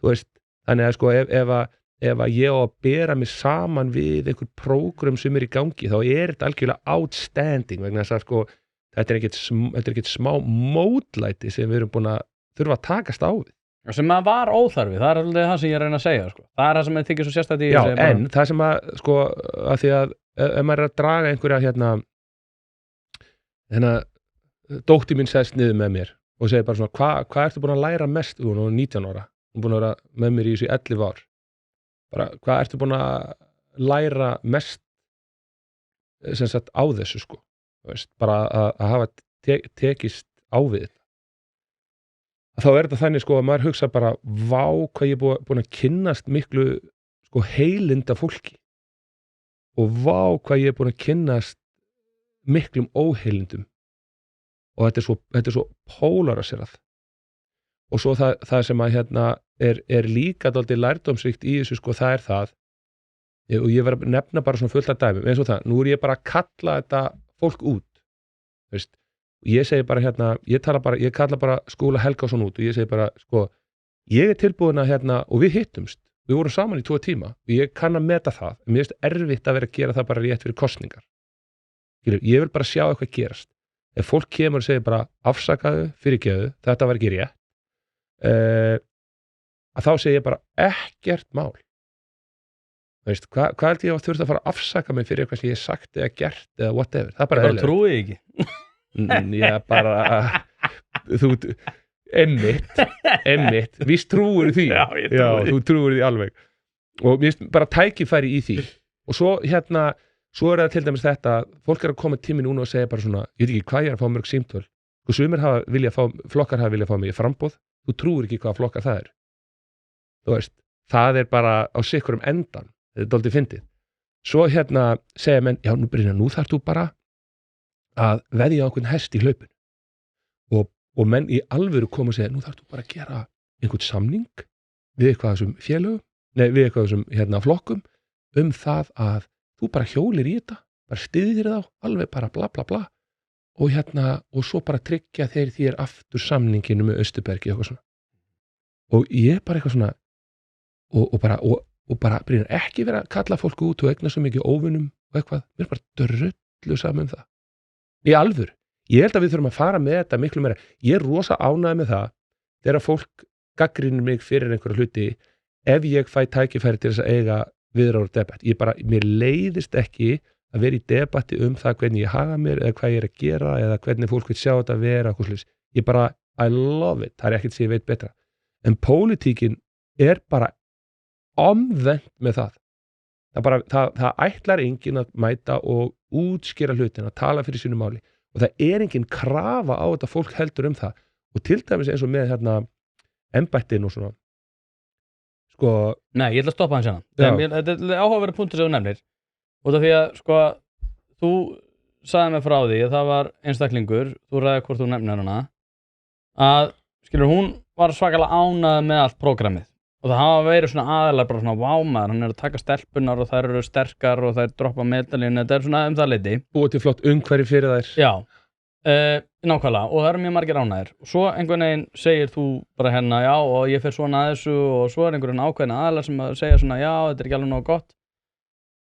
þú veist, þannig að sko ef að ég á að bera mig saman við einhver prógram sem í gangi, þá þetta algjörlega outstanding vegna þess að sko þetta ekkert smá mótlæti sem við erum búin að þurfa að takast á við.
Sem að var óþarfi, það alveg það sem ég reyna að segja, sko. Það það sem ég þykir svo sérstætt í
þessu. Já, en það sem að, sko, að því að ef maður að draga einhverja hérna dóttir mín sest niður með mér og segir bara svona, hvað ertu búin að læra mest? Hún er 19 ára, hún er búin að vera með mér í þessu 11 ár. Bara, hvað ertu búin að læra mest sem sagt á þessu, sko? Veist, bara að hafa tekist á við þetta. Þá þetta þannig sko að maður hugsa bara vá hvað ég búin að kynnast miklu sko heilinda fólki og vá hvað ég búin að kynnast miklum óheilindum og þetta er svo pólarasérað og svo það sem að hérna líka dálítið lærdómsríkt í þessu sko það það og ég verð að nefna bara svona fullt af dæmum eins og það, nú ég bara að kalla þetta fólk út, veist. Ég segi bara hérna, ég kalla bara Skúla Helgason út og ég segi bara, sko, ég tilbúin að hérna, og við hittumst, við vorum saman í 2 tíma og ég kann að meta það, en mér finnst erfitt að vera að gera það bara rétt fyrir kosningar. Ég vil bara sjá eitthvað gerast. Ef fólk kemur og segir bara afsakaðu, fyrirgeðu, þetta var ekki rétt, að þá segi ég bara ekkert mál. Veist, hvað held ég að þurft að fara að afsaka mig fyrir eitthvað sem ég hef sagt eða gert eða whatever. Það er bara
trúið ekki.
Já, bara þú, einmitt víst trúur því þú trúur því alveg og mér finnst bara tækifæri í því og svo það til dæmis þetta fólk að koma tími núna og segja bara svona ég veit ekki hvað ég að fá mörg símtöl og flokkar hafa vilja fá mig í framboð þú trúur ekki hvað flokkar það þú veist, það bara á sikkurum endan, þetta dálítið fyndið svo segja menn, já nú þarf þú bara að veðja á einhvern hest í hlaupinu og menn í alvöru koma og segja nú þarf þú bara að gera einhvern samning við eitthvað þessum félögum við eitthvað þessum flokkum það að þú bara hjólir í þetta bara styðir þá, alveg bara bla bla bla og og svo bara tryggja þeir þér aftur samninginu með Austurbergi eitthvað svona og ég bara eitthvað svona og bara Brynjar, ekki vera að kalla fólk út og egna svo mikið óvinum og eitthvað, mér er bara drullu saman það í alvöru, ég held að við þurfum að fara með þetta miklu meira, ég er rosa ánægð með það þegar fólk gagnrýnir mig fyrir einhverja hluti ef ég fæ tækifæri til þess að eiga viðráður debatt, mér leiðist ekki að vera í debatti það hvernig ég haga mér eða hvað ég er að gera eða hvernig fólk vil sjá þetta vera ég bara, I love it, það er ekkert sem ég veit betra en pólitíkin er bara omvend með það ætlar enginn að mæta og útskýra hlutin að tala fyrir sínu máli og það er enginn krafa á þetta fólk heldur það og til dæmis eins og með embættin og svona
Nei, ég ætla að stoppa hans hérna þetta er áhugaverður punktur sem þú nefnir út af því að þú sagði mig frá því að það var einstaklingur, þú ræði hvort þú nefnir hana að, hún var svakalega ánægð með allt prógrammið og það hafa verið svona aðeinslega bara svona vámaður, hann er að taka stelpunar og þær eru sterkar og þær droppa medalíun, þetta er svona það leiti.
Búið til flott umhverfi fyrir þær.
Já, nákvæmlega og það eru mjög margir ánægðir og svo einhvern veginn segir þú bara hérna já og ég fer svona að þessu og svo er einhverjum ákveðin aðeinslega sem að segja svona já, þetta er ekki alveg nógu gott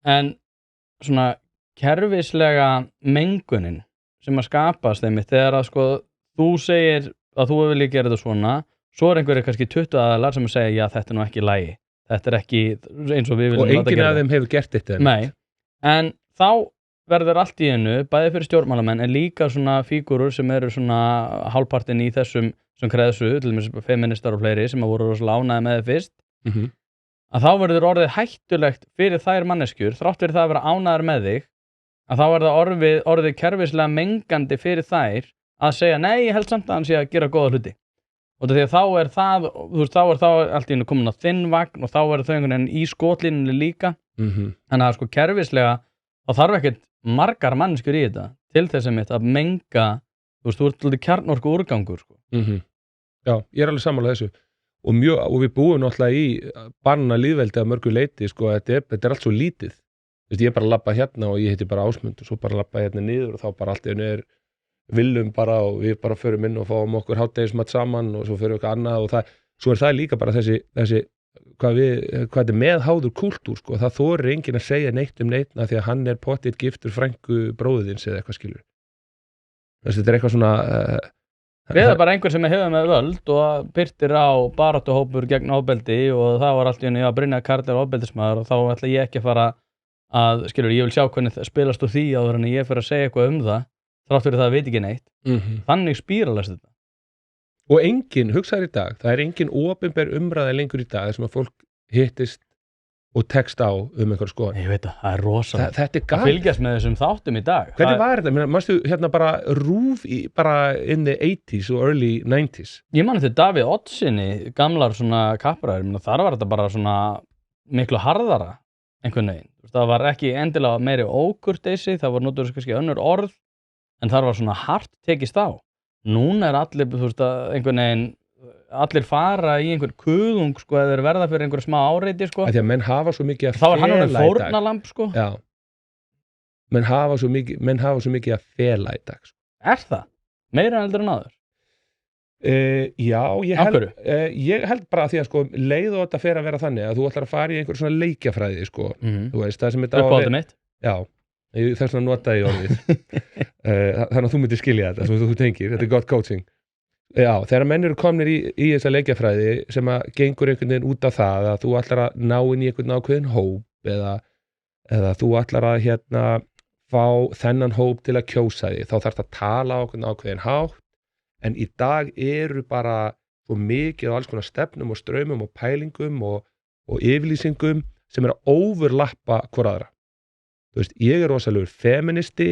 en svona kerfislega mengunin sem að skapast þeim þegar að þú segir að þú vilja gera þetta svona svo er einhverjir kannski 20 aðilar sem að segja já þetta er nú ekki í lagi þetta er ekki eins og við viljum
og enginn af þeim hefur gert þetta
Nei, en þá verður allt í einu bæði fyrir stjórnmálamenn en líka svona fígúrur sem eru svona hálfpartinn í þessum sem kreðsu, til dæmis feministar og fleiri sem að voru rosalega ánægðir með þið fyrst að þá verður orðið hættulegt fyrir þær manneskjur þrátt fyrir það að vera ánægðar með þig að þá verður orðið kerfislega mengandi fyrir þær að segja nei, ég held samt að hann sé að gera góða hluti og því að þá er það þá er allt í einu komin á þinn vagn og þá verður þau einhvern veginn í skotlínunni líka þannig að kerfislega þá þarf ekkert margar manneskjur í þetta til þess að menga þú ert alltaf kjarnorku úrgangur
Já, ég er alveg sammála þessu og við búum náttúrulega í banna lýðveldi að mörgu leiti þetta er allt svo lítið ég bara labba hérna og ég heiti bara Ásmund og svo bara labba hérna niður og þá bara allt einu er viljum bara og við bara förum inn og fáum okkur hádegismat saman og svo förum við eitthvað annað og svo er það líka bara þessi hvað þetta er meðháður kúltúr það þorir enginn að segja neitt neitt því að hann er pottitt giftur frænku bróðins eða eitthvað skilur þetta er eitthvað svona
eða bara einhver sem hefur með völd og byrtir á baráttuhópur gegn ofbeldi og það var allt í einu að Brynjar Karl er ofbeldismaður og þá ætla ég ekki að fara að ég vil sjá hvernig spilast úr því áður en ég fer að segja eitthvað það þrátt fyrir það veit ekki neitt þannig spíralast þetta
og enginn, hugsaður í dag, það er enginn opinber umræða lengur í dag sem að fólk hittist og tekst á einhver skoðan.
Ég veit það er rosalega.
Þetta er galt.
Það fylgjast með þessum þáttum í dag.
Hvernig var þetta? Manstu hérna bara RÚV bara in the 80s og early 90s?
Ég man eftir Davíð Oddssoni, gamlar svona kappræður, þar var þetta bara svona miklu harðara einhvern veginn. Það var ekki endilega meiri ókurteisi, það var notur kannski önnur orð, en þar var svona hart tekist á. Núna er allir, einhvern veginn, allir fara í einhvern kuðung, eða þeir verða fyrir einhver smá áreiti,
Því að menn hafa svo mikið að
fela í dag. Þá er hann orðinn fórnarlamb,
Já. Menn hafa svo mikið að fela í dag,
Er það? Meira heldur en áður?
Já, ég held bara því að leið og þetta fer að vera þannig að þú ætlar að fara í einhver svona leikjafræði, þú veist, það sem þetta
Uppáhaldið mitt?
Já. Þess að nota í orðið þannig að þú myndir skilja þetta sem þú tengir, þetta er gott coaching Já, þegar menn eru komnir í þessa leikjafræði sem að gengur einhvern veginn út af það að þú ætlar að ná inn í einhvern ákveðin hóp eða þú ætlar að fá þennan hóp til að kjósa því, þá þarfst að tala á einhvern ákveðin hátt en í dag eru bara svo mikið á alls konar stefnum og straumum og pælingum og yfirlýsingum sem að overlappa hvor aðra Þú veist, ég er rosalegur feministi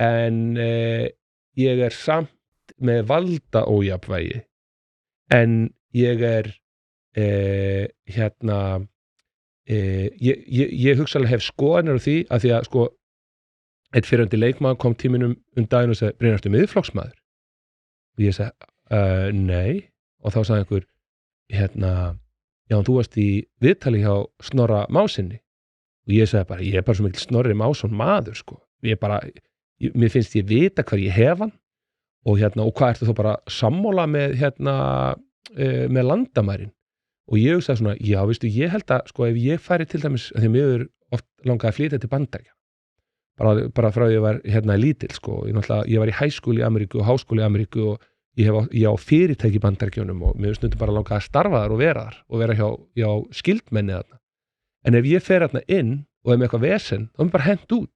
en ég er samt með valda ójafnvægi en ég er ég hugsalega hef skoðanir á því að því að eitt fyrrandi leikmaður kom tíminum daginn og sagði, Brynjar, ertu miðflokksmaður? Og ég sagði, nei og þá sagði einhver já, þú varst í viðtali hjá Snorra Másinni og ég sagði bara, ég er bara svo mikil Snorri Másson maður, mér finnst ég vita hver ég hef hann og hvað ertu þá bara sammála með með landamærin og ég hugsaði svona, já, veistu, ég held að sko ef ég færi til dæmis, því mér oft langaði að flytja til Bandaríkjanna bara frá ég var lítill sko, ég var í hæskóli í Ameríku og háskóli í Ameríku og ég á fyrirtæki í Bandaríkjunum og mér stundum bara langaði að starfa þar og vera hjá skildmenni þarna, en ef ég fer þarna inn og með eitthvað vesen, þá er bara hent út,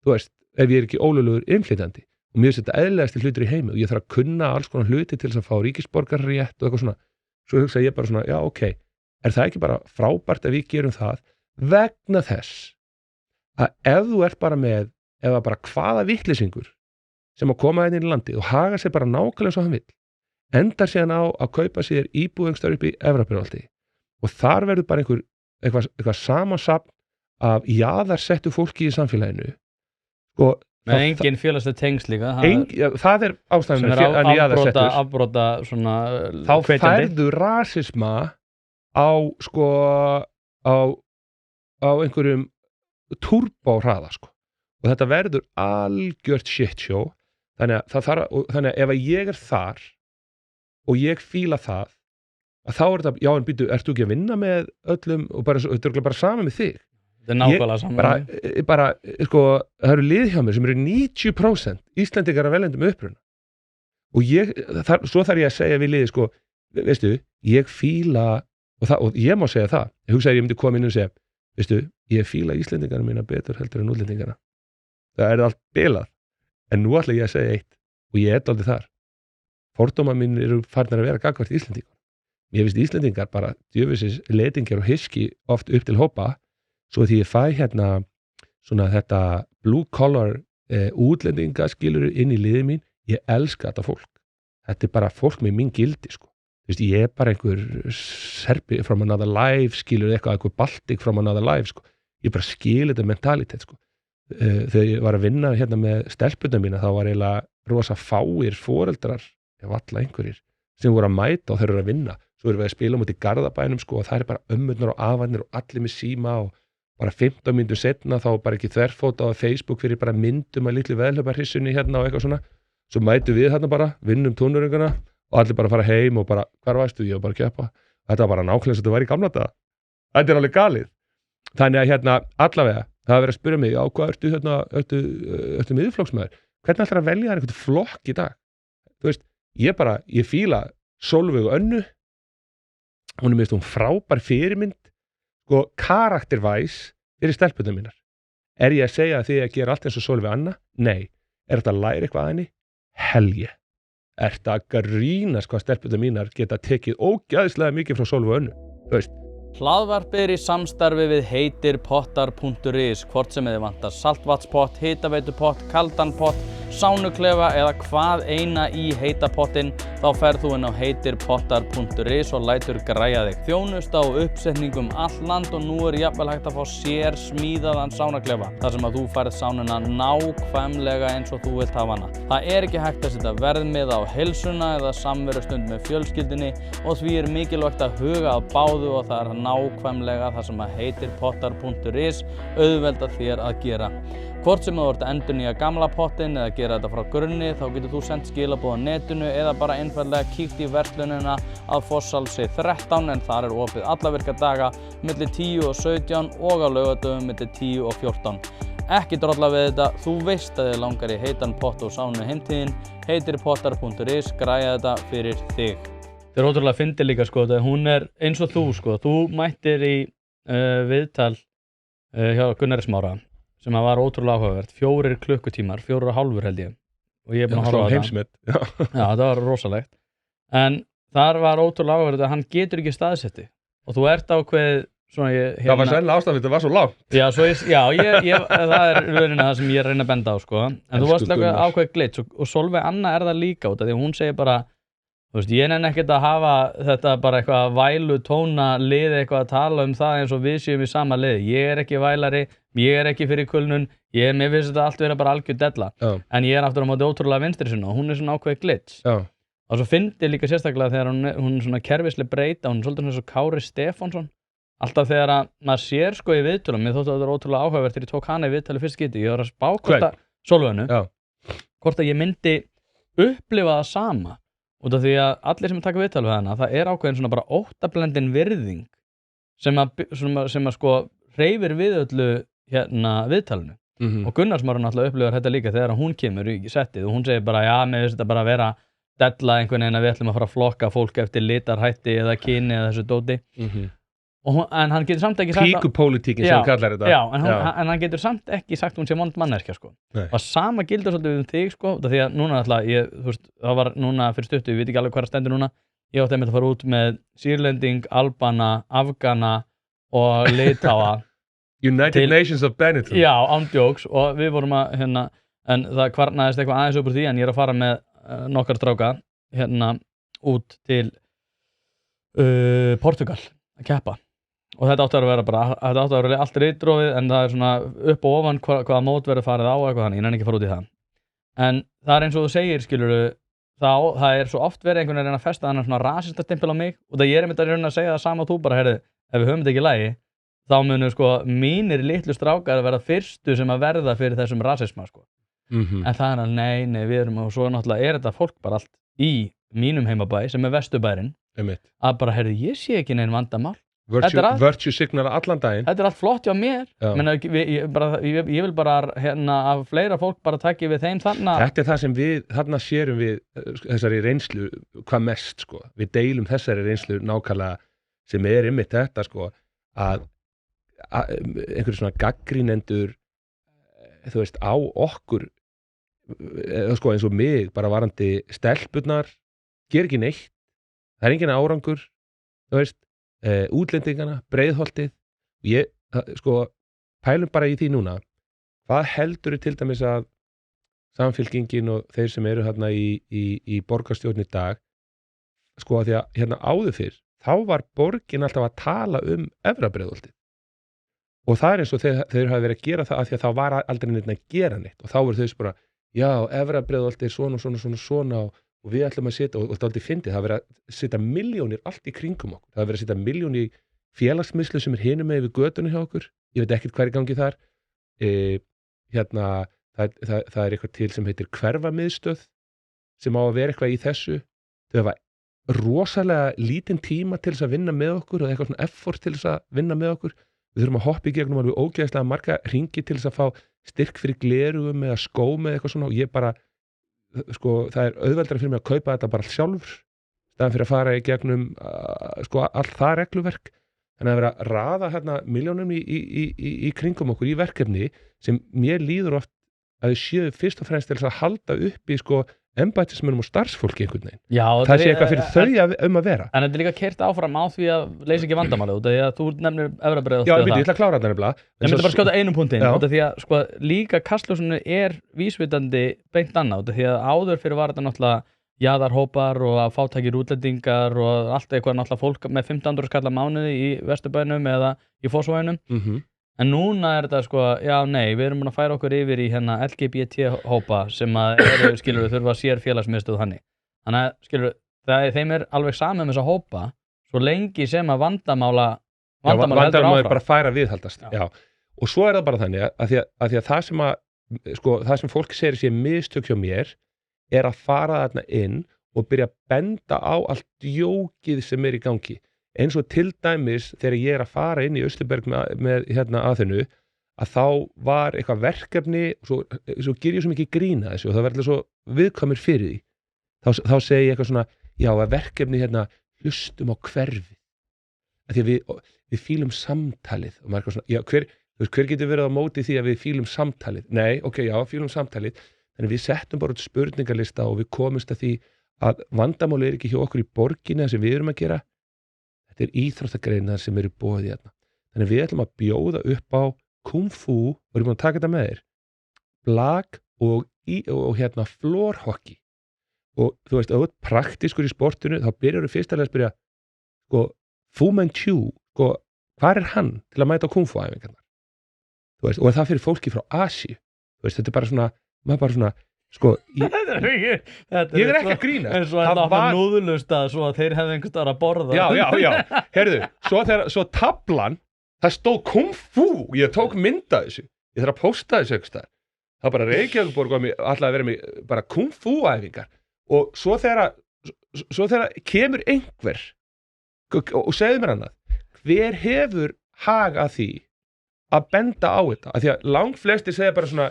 þú veist, ef ég ekki ólöglegur innflytjandi og mér finnst þetta eðlilegasti hlutur í heimi og ég þarf að kunna alls konar hluti til þess að fá ríkisborgararétt og eitthvað svona, svo hugsa ég bara svona, já, ok, er það ekki bara frábært að við gerum það vegna þess að ef þú ert bara með, eða bara hvaða vitleysingur sem að koma inn í landið og haga sér bara nákvæmlega svo hann vill, endar síðan á að kaupa sér íbúðungstar upp í Efrapyrvaldi og þar verður bara eitthvað samansafn af jaðarsettu fólki í samfélaginu sko,
með engin félagsleg tengsl líka
það er ástæðan
sem er afbrota svona
þá færðu rasisma á sko á einhverjum turbóhraða sko og þetta verður algjört shit show þannig að ef ég er þar og ég fíla það að þá er þetta, já en býtu, ertu ekki að vinna með öllum og þetta er bara saman með þig
þetta er nákvæmlega saman
bara sko, það eru lið hjá mér sem eru 90% Íslendingar af velendum uppruna og svo þarf ég að segja við liði sko, veistu, ég fíla og ég má segja það, ég hugsa að ég myndi koma inn og segja, veistu, ég fíla Íslendingarna mína betur heldur en útlendingarna það er allt bilað en nú ætla ég að segja eitt og ég er aldrei þar fordómar mín eru farnir að vera gagnvart Íslendingar mér finnst Íslendingar bara djöfisins leitingar og hyski oft upp til hópa svo því ég fæ hérna svona þetta blue collar útlendingaskilur inn í liðið mín ég elska þetta fólk þetta er bara fólk með mín gildi sko veist, ég er bara einhver serbi from another life skilur einhver Baltic from another life sko ég bara skil þetta mentalitet sko þegar ég var að vinna hérna með stelpunum mína þá var eiginlega rosa fáir foreldrar ef alla einhverjir sem voru að mæta og þeir eru að vinna svo erum við að spila út í Garðabænum sko og það er bara ömmurnar og afarnir og allir með síma og bara 15 mínútur setna þá bara ekki þverfóta á Facebook fyrir bara myndum að litlu veðhlauparhissunni hérna og eitthvað svona svo mætum við hérna bara, vinnum túnurungana og allir bara fara heim og bara, hvar varstu, ég var bara að keppa þetta var bara nákvæmlega sem þetta var í gamla daga þetta er alveg galið þannig að hérna allavega, það er verið að spyrja mig á hvað ertu hérna, ertu miðflokksmaður hvernig ætlar að velja þér einhvern flokk í dag þú veist, ég fíla Sólveigu Önnu hún er hún frábær fyrirmynd sko karaktervæs fyrir stelpunum mínar er ég að segja að þið að gera allt eins og Sólveig Anna? Nei, er þetta að læra eitthvað að henni? Helje er þetta að grína hvað stelpunum mínar geta tekið ógæðislega mikið frá Sólveigu Önnu þú veist
Hlaðvarpið er í samstarfi við heitirpottar.is hvort sem þið vantar saltvatnspott, hitaveitupott, kaldan pott, sánuklefa eða hvað eina í heita pottinn þá ferð þú inn á heitirpottar.is og lætur græja þig þjónusta og uppsetningum all land og nú er jafnvel hægt að fá sér smíðaðan sánuklefa þar sem að þú færð sánuna nákvæmlega eins og þú vilt hafa hana. Það er ekki hægt að setja verðmið á heilsuna eða samverustund með fjölskyldunni og því er mikilvægt að huga að báðu og það er nákvæmlega það sem að heitirpottar.is auðvelda þér að gera. Hvort sem þú ert að endurnýja gamla pottinn eða gera þetta frá grunni þá getur þú sendt skilaboð á netinu eða bara einfaldlega kíkt í verslunina að Fossalsi 13 en þar er opið alla virka daga milli 10 og 17 og á laugardögum milli 10 og 14. Ekki drolla við þetta, þú veist að þið langar í heitan pott og sánu heimtíðin, heitirpottar.is græja þetta fyrir þig. Þetta er ótrúlega fyndið líka sko, hún er eins og þú sko, þú mættir í viðtal hjá Gunnari Smára sem var ótrúlega áhugavert, 4 klukkutímar, 4,5 held ég og ég er búinn að horfa á þetta. Já, það var rosalegt, en þar var ótrúlega áhugavert að hann getur ekki staðsetti og þú ert ákveðið svona
það var sennilega ástæðan þetta var svo lágt.
Já, það er rauninni það sem ég reyna að benda á sko, en þú varst ákveðið glits og Sólveig Anna er það líka út af því að hún segir bara þú veist, ég nenni ekkert að hafa þetta bara eitthvað vælu tóna liði eitthvað að tala það eins og við séum í sama liði. Ég er ekki vælari, ég er ekki fyrir kulnun, mér finnst þetta allt vera bara algjör della. En ég er aftur á móti ótrúlega vinstri sinna og hún er svona ákveðið glits. Og svo fyndi líka sérstaklega þegar hún er svona kerfisleg breyta, hún er svolítið eins og Kári Stefánsson. Alltaf þegar að maður sér sko í viðtölum, mér þótti að þetta var ótrúlega áhugavert þegar ég tók hana í viðtali fyrst skipti. Ég var að spá hvort að Sólveigu hvort að ég myndi upplifa það sama. út af því að allir sem taka viðtal við hana, það ákveðin svona bara óttablendin virðing sem að sko hreyfir við öllu hérna viðtalinu og Gunnarsmára náttúrulega upplifar þetta líka þegar hún kemur í settið og hún segir bara, já, mér finnst þetta bara að vera della einhvern veginn að við ætlum að fara að flokka fólk eftir litarhætti eða kyni eða þessu dóti en hann getur samt ekki sagt
píkupólitíkin sem kallar þetta
en hann getur samt ekki sagt hún sé vond manneskja sko. Og sama gildur svolítið þig sko, því að núna alltaf það var núna fyrir stuttu, ég veit ekki alveg hvað stendur núna, ég átti einmitt að fara út með Sýrlending, Albana, Afgana og Litáa
United Nations of Benetton
já, ándjóks og við vorum að hérna, en það kvarnaðist eitthvað aðeins upp úr því en ég að fara með nokkar stráka hérna út til Portugal að keppa og þetta átti að vera allt ritrófið en það svona upp og ofan hvaða mót verður farið á eitthvað þannig, ég nenni ekki að fara út í það en það eins og þú segir skilurðu það svo oft verið einhvern veginn að festa þannig svona rasistastempil á mig og það ég einmitt að reyna að segja það sama og þú bara heyrðu, ef við höfum þetta ekki í lagi þá munu sko mínir litlu strákar að verða fyrstu sem að verða fyrir þessum rasisma sko. En það að nei, við erum og svo náttúrulega þetta fólk bara allt í mínum heimabæ sem Vesturbærinn að bara, heyrðu, ég sé ekki neinn vandamál
Virtue signal allan daginn
Þetta allt flott hjá mér Menna, ég vil bara hérna að fleira fólk bara taki við þeim þannig
Þetta það sem við, þarna sérum við þessari reynslu hvað mest sko. Við deilum þessari reynslu nákvæmlega sem einmitt þetta sko, að einhverju svona gaggrínendur þú veist á okkur sko eins og mig bara varandi stelpurnar ger ekki neitt það engin árangur þú veist útlendingana, Breiðholtið ég sko pælum bara í því núna hvað heldur til dæmis að Samfylkingin og þeir sem eru hérna í borgarstjórn í dag sko að því að hérna áður fyrr þá var borgin alltaf að tala Efra-Breiðholtið og það eins og þeir hafa verið að gera það að því að þá var aldrei neitt að gera neitt og þá voru þau bara, já, Efra-Breiðholtið er svona og við ætlum að setja, og þetta aldrei fyndið, það er verið að setja milljónir allt í kringum okkur, það er verið að setja milljónir í félagsmiðslu sem hinum með við götunni hjá okkur, ég veit ekkert hvað gangi þar, hérna, það er eitthvað til sem heitir hverfamiðstöð, sem á að vera eitthvað í þessu, þau hafa rosalega lítinn tíma til þess að vinna með okkur og eitthvað svona effort til þess að vinna með okkur, við þurfum að hoppa í gegnum alveg ógeðslega marga hringi til þess að fá styrk fyrir glerugum eða skó með eitthvað svona og ég bara sko, það er auðveldara fyrir mig að kaupa þetta bara allt sjálfur staðan fyrir að fara í gegnum sko, allt það regluverk þannig að vera að raða hérna milljónum í kringum okkur í verkefni sem mér líður oft að þau séu fyrst og fremst til þess að halda upp í sko embættismönnum og starfsfólki einhvern veginn. Já, það sé eitthvað fyrir þau að vera. En
þetta er líka keyrt áfram á því að leysa ekki vandamálið út af því að þú nefnir Efra-Breiðholtið.
Já, ég ætla að klára þetta nefnilega.
Ég myndi bara skjóta einum punktinn út af því að sko líka kastljósinu er vísvitandi beint annað út af því að áður fyrir var þetta náttúrulega jaðarhópar og að fátækir útlendingar og allt eitthvað náttúrulega fólk með 1500 skall á mánuði í Vesturbænum eða í Fossvoginum. En núna er þetta sko, já nei, við erum búin að færa okkur yfir í hérna LGBT-hópa sem að eru, skilur við, þurfa sér félagsmiðstöð þannig. Þannig að, skilur við, þeim er alveg saman með þessa hópa, svo lengi sem að vandamála heldur áfram.
Er bara færa viðhaldast, já. Og svo er það bara þannig að því að það sem að, sko, það sem fólk segir sé mistök hjá mér, er að fara þarna inn og byrja að benda á allt djókið sem er í gangi. Eins og til dæmis þegar ég er að fara inn í Austurberg með hérna Aþenu að þá var eitthvað verkefni svo ger ég svo mikið grína þessu og það verður svo viðkvæmur fyrir því þá segi ég eitthvað svona já að verkefni hérna hlustum á hverfið að því að við fílum samtalið og maður eitthvað svona já hver getur verið á móti því að við fílum samtalið nei ok já fílum samtalið þannig við settum bara út spurningarlista og við komumst að því að vandamáli er ekki hjá okkur í borginni sem við erum að gera þetta er íþróttagreinar sem eru boðið hérna. Þannig við ætlum að bjóða upp á kung fu, við erum búin að taka þetta með þér, blag og hérna flórhokki. Og þú veist, ef þú ert praktískur í sportinu, þá byrjar þú fyrst að spyrja, sko, Fu Manchu, sko, hvað er hann til að mæta á kung fu æfingarnar? Þú veist, og það fyrir fólki frá Asíu. Þú veist, þetta er bara svona, maður bara svona, sko, ég er ekki að grína
en svo er það var núðulust að svo að þeir hefði einhvers staðar að borða
já, heyrðu, svo tablan það stóð kung fu, ég tók mynda þessu, ég þarf að posta þessu einhvers staðar, það bara Reykjavíkurborg alltaf að vera með bara kung fu æfingar og svo þegar svo þegar kemur einhver og segðu mér annað, hver hefur hag að því að benda á þetta, af því að langflestir segja bara svona,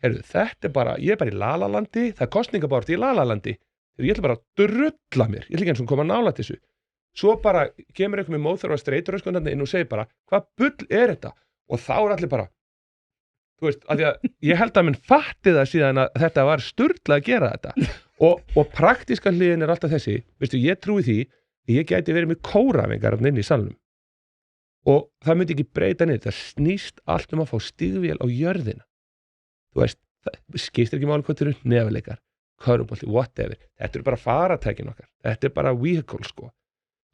heyrðu, þetta bara, ég bara í Lalalandi, það kosningabárt í Lalalandi, ég ætla bara að drulla mér, ég ætla ekki eins og koma nálægt þessu, svo bara kemur einhver með móðþarfa streituröskunarni inn og segir bara, hvað bull þetta? Og þá allir bara, þú veist, af því að ég held að minn fatti það síðan að þetta var sturla að gera þetta, og praktíska hliðin alltaf þessi, veistu, ég trúi því, ég gæti verið með kórafingar inn í salnum, og það myndi ekki breyta neitt, það snýst allt að fá stigvél á jörðina. Þú veist, það skiptir ekki máli hvað eru nefaleikar, körfubolti, whatever. Þetta bara faratækin okkar. Þetta bara vehicle, sko.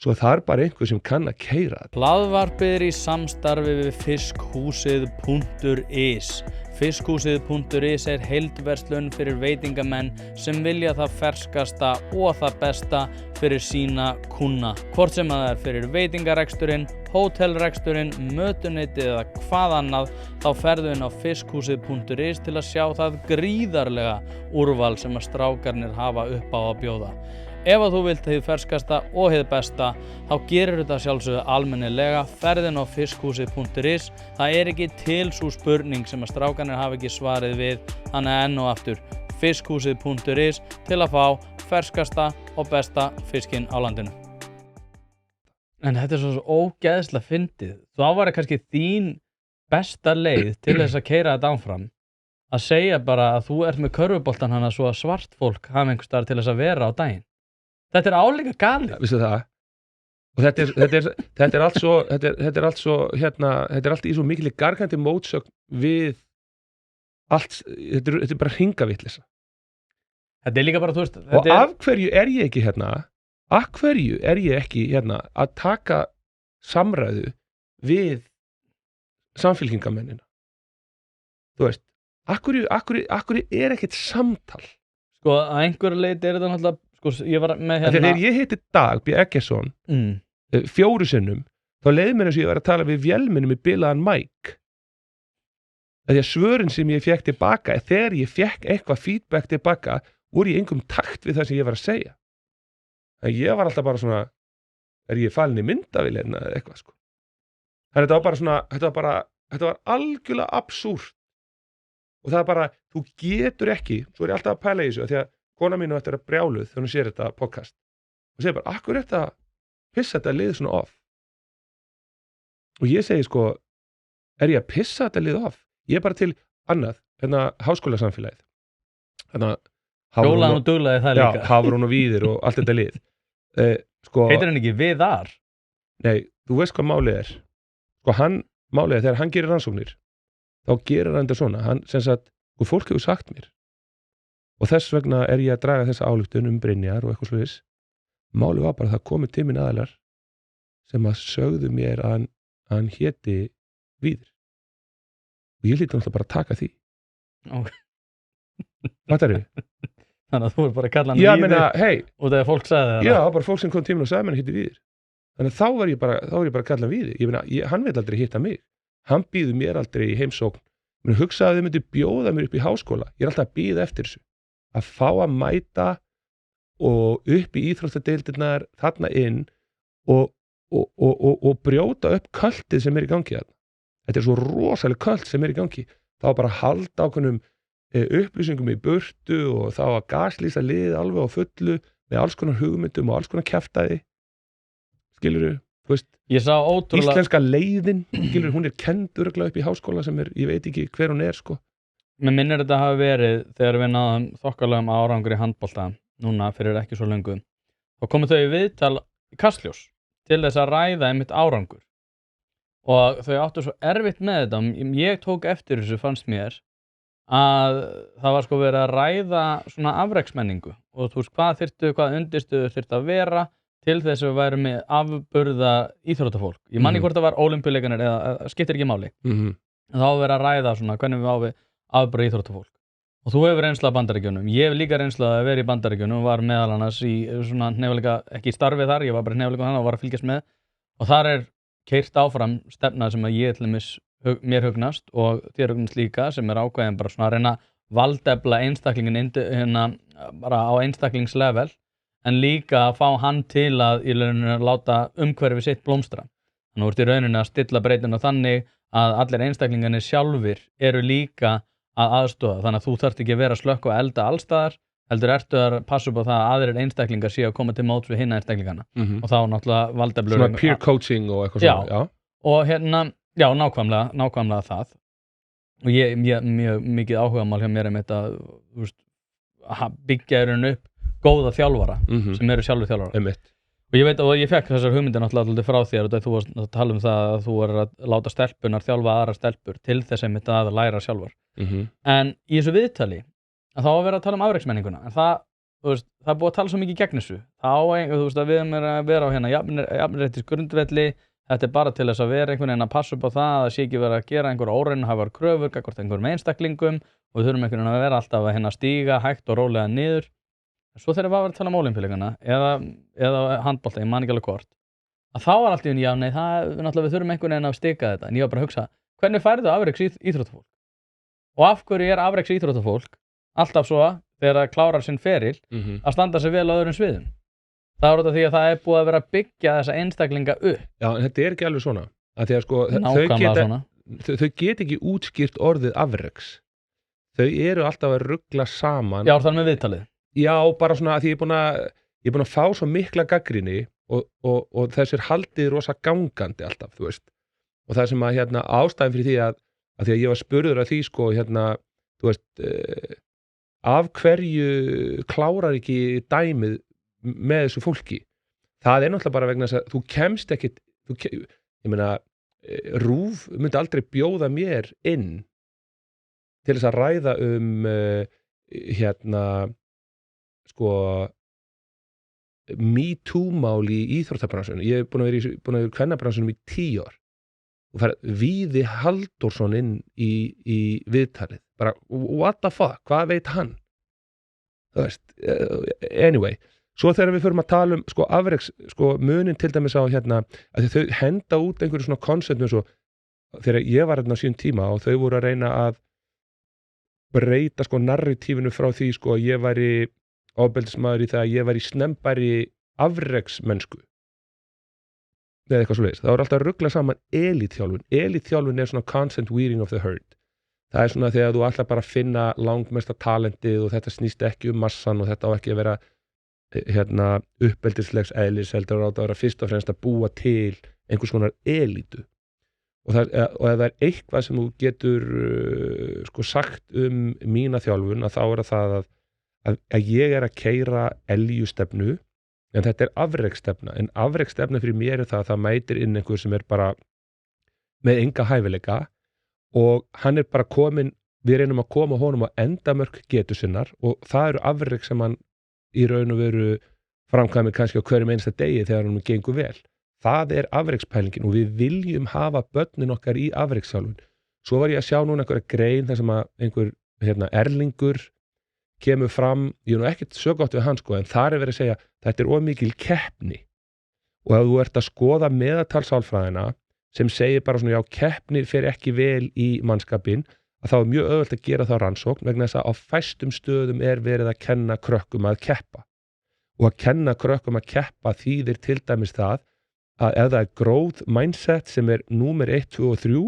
Svo það bara einhver sem kann að keyra þetta.
Hlaðvarpið í samstarfi við fiskhúsið.is. Fiskhúsið.is heildverslun fyrir veitingamenn sem vilja það ferskasta og það besta fyrir sína kúnna. Hvort sem það fyrir veitingareksturinn, hótelreksturinn, mötuneytið eða hvað annað, þá ferðu inn á fiskhúsið.is til að sjá það gríðarlega úrval sem að strákarnir hafa upp á að bjóða. Ef að þú vilt hið ferskasta og hið besta, þá gerir þetta sjálfsögðu almennilega, ferðin á fiskhúsið.is. Það ekki til sú spurning sem að strákarnir hafa ekki svarið við, þannig enn og aftur fiskhúsið.is til að fá ferskasta og besta fiskinn á landinu. En þetta svo ógeðslega fyndið. Þá var það kannski þín besta leið til þess að keyra þetta áfram, að segja bara að þú ert með körfuboltan hana svo að svart fólk hafa einhvers staðar til þess að vera á daginn. Þetta álíka galið. Ja,
vistu það? Og þetta allt svo, þetta allt svo, hérna, þetta allt í svo mikil gargandi mótsögn við allt, þetta bara hringavitleysa.
Þetta líka bara, þú veist.
Og af hverju ég ekki hérna, af hverju ég ekki hérna að taka samræðu við samfylkingamennina? Þú veist, af hverju ekkert samtal?
Sko, að einhverju leyti þetta náttúrulega, sko, ég var með hérna.
Þegar ég hitti Dag B. Eggertsson 4 sinnum, þá leið mér eins og ég var að tala við vélmennum í bilaðan Mike. Því að svörin sem ég fekk tilbaka, þegar ég fekk eitthvað feedback tilbaka, voru ég engum takt við það sem ég var að segja. En ég var alltaf bara svona, ég falin í myndavélina eða eitthvað, sko. Þannig þetta var bara svona, þetta var algjörlega absúrt. Og það bara, þú getur ekki, svo ég alltaf að pæla í þessu, því að kona mín eftir að brjáluð þegar hún sér þetta podcast. Og segir bara, akkur þetta pissa þetta lið svona off? Og ég segi, sko, ég að pissa þetta lið off? Ég bara til annað, hérna háskólasamfélagið. Hérna
Hjólan og duglaði það líka.
Já, Hafrún og Víðir og allt þetta lið. Sko,
heitir hann ekki Viðar?
Nei, þú veist hvað málið er. Sko, málið er þegar hann gerir rannsóknir, þá gerir hann þetta svona. Hann, sem sagt, og fólk hefur sagt mér, og þess vegna ég að draga þessa ályktun Brynjar og eitthvað svoleiðis. Málið var bara að það komi til minn aðilar sem að sögðu mér að hann héti Víðir. Og ég hlýtti náttúrulega bara að taka því.
Okay.
Fattarðu?
Þannig að þú bara að kalla hann
Víðir. Já, meina, hey.
Og þegar fólk sagði það.
Já, bara fólk sem kom til minn og sagði mér hann héti Víðir. Þannig að þá var ég bara að kalla hann Víðir. Ég meina, hann vil aldrei hitta mig. Hann býður mér aldrei í heimsókn. Mér hugsaði að þau myndi bjóða mér upp í háskóla. Ég alltaf að bíða eftir þessu. Að fá að mæta og upp í íþróttadeildirnar þarna inn og brjóta upp kultið sem í gangi þarna. Þetta svo rosalega kult sem í gangi. Þá bara halda ákveðnum upplýsingum í burtu og þá að gaslýsa liðið alveg á fullu með alls konar hugmyndum og alls konar kjaftaði. Skilurðu? Þú veist,
ég sá ótrúlega
íslenska leiðin, skilurðu, hún kennd örugglega upp í háskóla sem ég veit ekki hver hún sko.
Mér minnir þetta hafi verið þegar við náðum þokkalegum árangur í handbolta núna fyrir ekki svo löngu. Þá komu þau í viðtal í Kastljós til þess að ræða einmitt árangur. Og þau áttu svo erfitt með þetta. Ég tók eftir þessu, fannst mér, að það var sko verið að ræða svona afreksmenningu. Og þú veist, hvað undirstöðu þyrfti að vera til þess að við værum með afburða íþróttafólk. Ég man ekki hvort það var ólympíuleikarnir eða skiptir ekki máli. Þá var verið að ræða svona hvernig við afburða íþróttafólk. Og þú hefur reynslu af Bandaríkjunum. Ég hef líka reynslu að vera í Bandaríkjunum og var meðal annars í svona hnefileika, ekki í starfi þar, ég var bara hnefileika þannig og var að fylgjast með. Og þar keyrt áfram stefna sem að ég til dæmis mér hugnast og þér hugnast líka, sem ákveðin bara svona að reyna valdefla einstaklingin bara á einstaklingslevel. en líka að fá hann til að í rauninni láta umhverfi sitt blómstra. Þannig að þú ert í rauninni að stilla breytuna þannig að allir einstaklingarnir sjálfir eru líka að aðstoða, þannig að þú þarft ekki að vera slökk og elda allstaðar, heldur ertu að passa upp á það að aðrir einstaklingar séu að koma til móts við hinna einstaklingarna og þá náttúrulega valdeflur
svona peer coaching og eitthvað svona, já.
Og já, nákvæmlega það og ég mjög mikið áhugamál hjá mér einmitt að byggja í raun upp góða þjálfara sem eru sjálfur þjálfara
Einmitt.
og ég veit og ég fekk þessar hugmyndir náttúrulega frá þér og þú varst að tala það að þú var að láta stelpunar þjálfa aðra stelpur til þess einmitt að læra sjálfar en í þessu viðtali að þá að vera að tala afreksmenninguna en það er búið að tala svo mikið gegn þessu að við erum að vera á hérna jafnréttis grundvelli. Þetta bara til þess að vera einhvern veginn að passa upp á það að sé ekki vera að gera einhver óraunhæfar kröfur gagnvart einhverjum einstaklingum og við þurfum einhvern veginn að vera alltaf að stíga hægt og rólega niður. Svo þegar við varum að tala um ólympíuleikana eða handbolta, ég man ekki alveg hvort að þá var allt í unni, já nei, við þurfum einhvern veginn að stika þetta en ég var bara að hugsa, hvernig færðu afreks íþróttafólk? Og af hverju afreks íþróttafólk alltaf svo þegar það klárar sinn feril að standa sig vel á öðrum sviðum? Það er út af því að það er búið að vera að byggja þessa einstaklinga upp.
Já, en þetta er ekki alveg svona. Að því að sko, þau get ekki útskýrt orðið afreks. Þau eru alltaf að rugla saman.
Já, þar með viðtalið. Já,
bara svona að því ég er búin að fá svo mikla gagnrýni og þessir haldið rosa gangandi alltaf, þú veist. Og það sem að ástæðan fyrir því að því að ég var spurður að því sko, þú veist, af hverju klárar ekki dæmið með þessu fólki. Það er náttúrulega bara vegna þess að þú kemst ekkit, ég meina, RÚV myndi aldrei bjóða mér inn til þess að ræða sko, MeToo-mál í íþróttabransunum. Ég er búin að vera í kvennabransunum í 10 ár og fær Víði Halldórsson inn í viðtalið. Bara, what the fuck, hvað veit hann? Þú veist, anyway. Svo þegar við förum að tala sko afreks, sko munin til dæmis á að þau henda út einhverju svona konseptum svo þegar ég var á sín tíma og þau voru að reyna að breyta sko narratífinu frá því sko að ég væri ofbeldismaður í það að ég væri snembæri afreksmennsku eða eitthvað svoleiðis. Það voru alltaf að rugla saman elitþjálfun. Elitþjálfun er svona constant wearing of the herd. Það er svona þegar þú ætlar bara að finna langmesta talentið og þetta snýst ekki massan og þetta á ekki að vera uppeldislegs eðlis heldur að vera fyrst og fremst að búa til einhvers konar elítu og ef það er eitthvað sem þú getur sko sagt mína þjálfun að þá er það að ég er að keyra eljustefnu en þetta er afreksstefna en afreksstefna fyrir mér er það að það mætir inn einhver sem er bara með enga hæfileika og hann er bara komin, við reynum að koma honum á endamörk getu sinnar og það eru afrek sem hann í raun og veru framkvæmir kannski á hverjum einsta degi þegar hann gengur vel. Það er afrekspælingin og við viljum hafa börnin okkar í afrekssjálfun. Svo var ég að sjá núna einhverja grein þar sem að einhver Erlingur kemur fram, ég er nú ekkert svo gott við hann sko, en þar er verið að segja þetta er of mikil keppni og ef þú ert að skoða meðaltalsálfræðina sem segir bara svona já, keppni fer ekki vel í mannskapinn að þá er mjög auðvelt að gera þá rannsókn vegna þess að á fæstum stöðum er verið að kenna krökkum að keppa og að kenna krökkum að keppa þýðir til dæmis það að ef það er growth mindset sem er númer 1, 2 og 3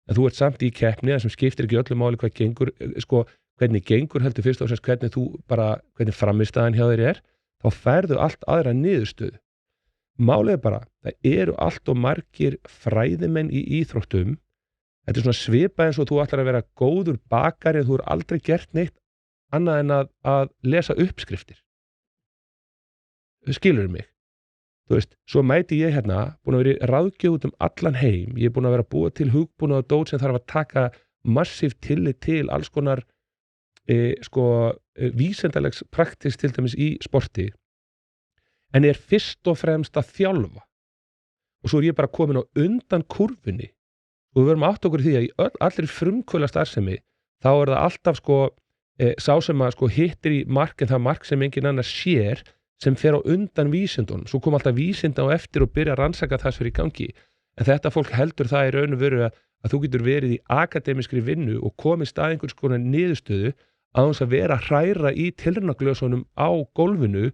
en þú ert samt í keppni sem skiptir ekki öllu máli hvað gengur sko, hvernig gengur heldur fyrst og fremst hvernig frammistaðan hjá þér er þá færðu allt aðra niðurstöðu. Málið er bara, það eru allt og margir fræðimenn í íþróttum. Þetta er svona svipað eins og þú ætlar að vera góður bakari en þú er aldrei gert neitt annað en að lesa uppskriftir. Skilurðu mig? Þú veist, svo mæti ég búin að vera ráðgjöf út allan heim. Ég er búin að vera búa til hugbúnað og dót sem þarf að taka massíft tillit til alls konar vísindalegs praktis til dæmis í sporti. En er fyrst og fremst að þjálfa. Og svo er ég bara komin á undan kurfunni. Og við verum átt okkur í því að í allir frumkvöla starfsemi þá er það alltaf sá sem að hittir í mark en það mark sem engin annar sér sem fer á undan vísindunum. Svo kom alltaf vísinda á eftir og byrja að rannsaka það sem er í gangi. En þetta fólk heldur það í raun og veru að þú getur verið í akademiskri vinnu og komist að einhvers konar niðurstöðu að þess að vera að hræra í tilraunaglösunum á gólfinu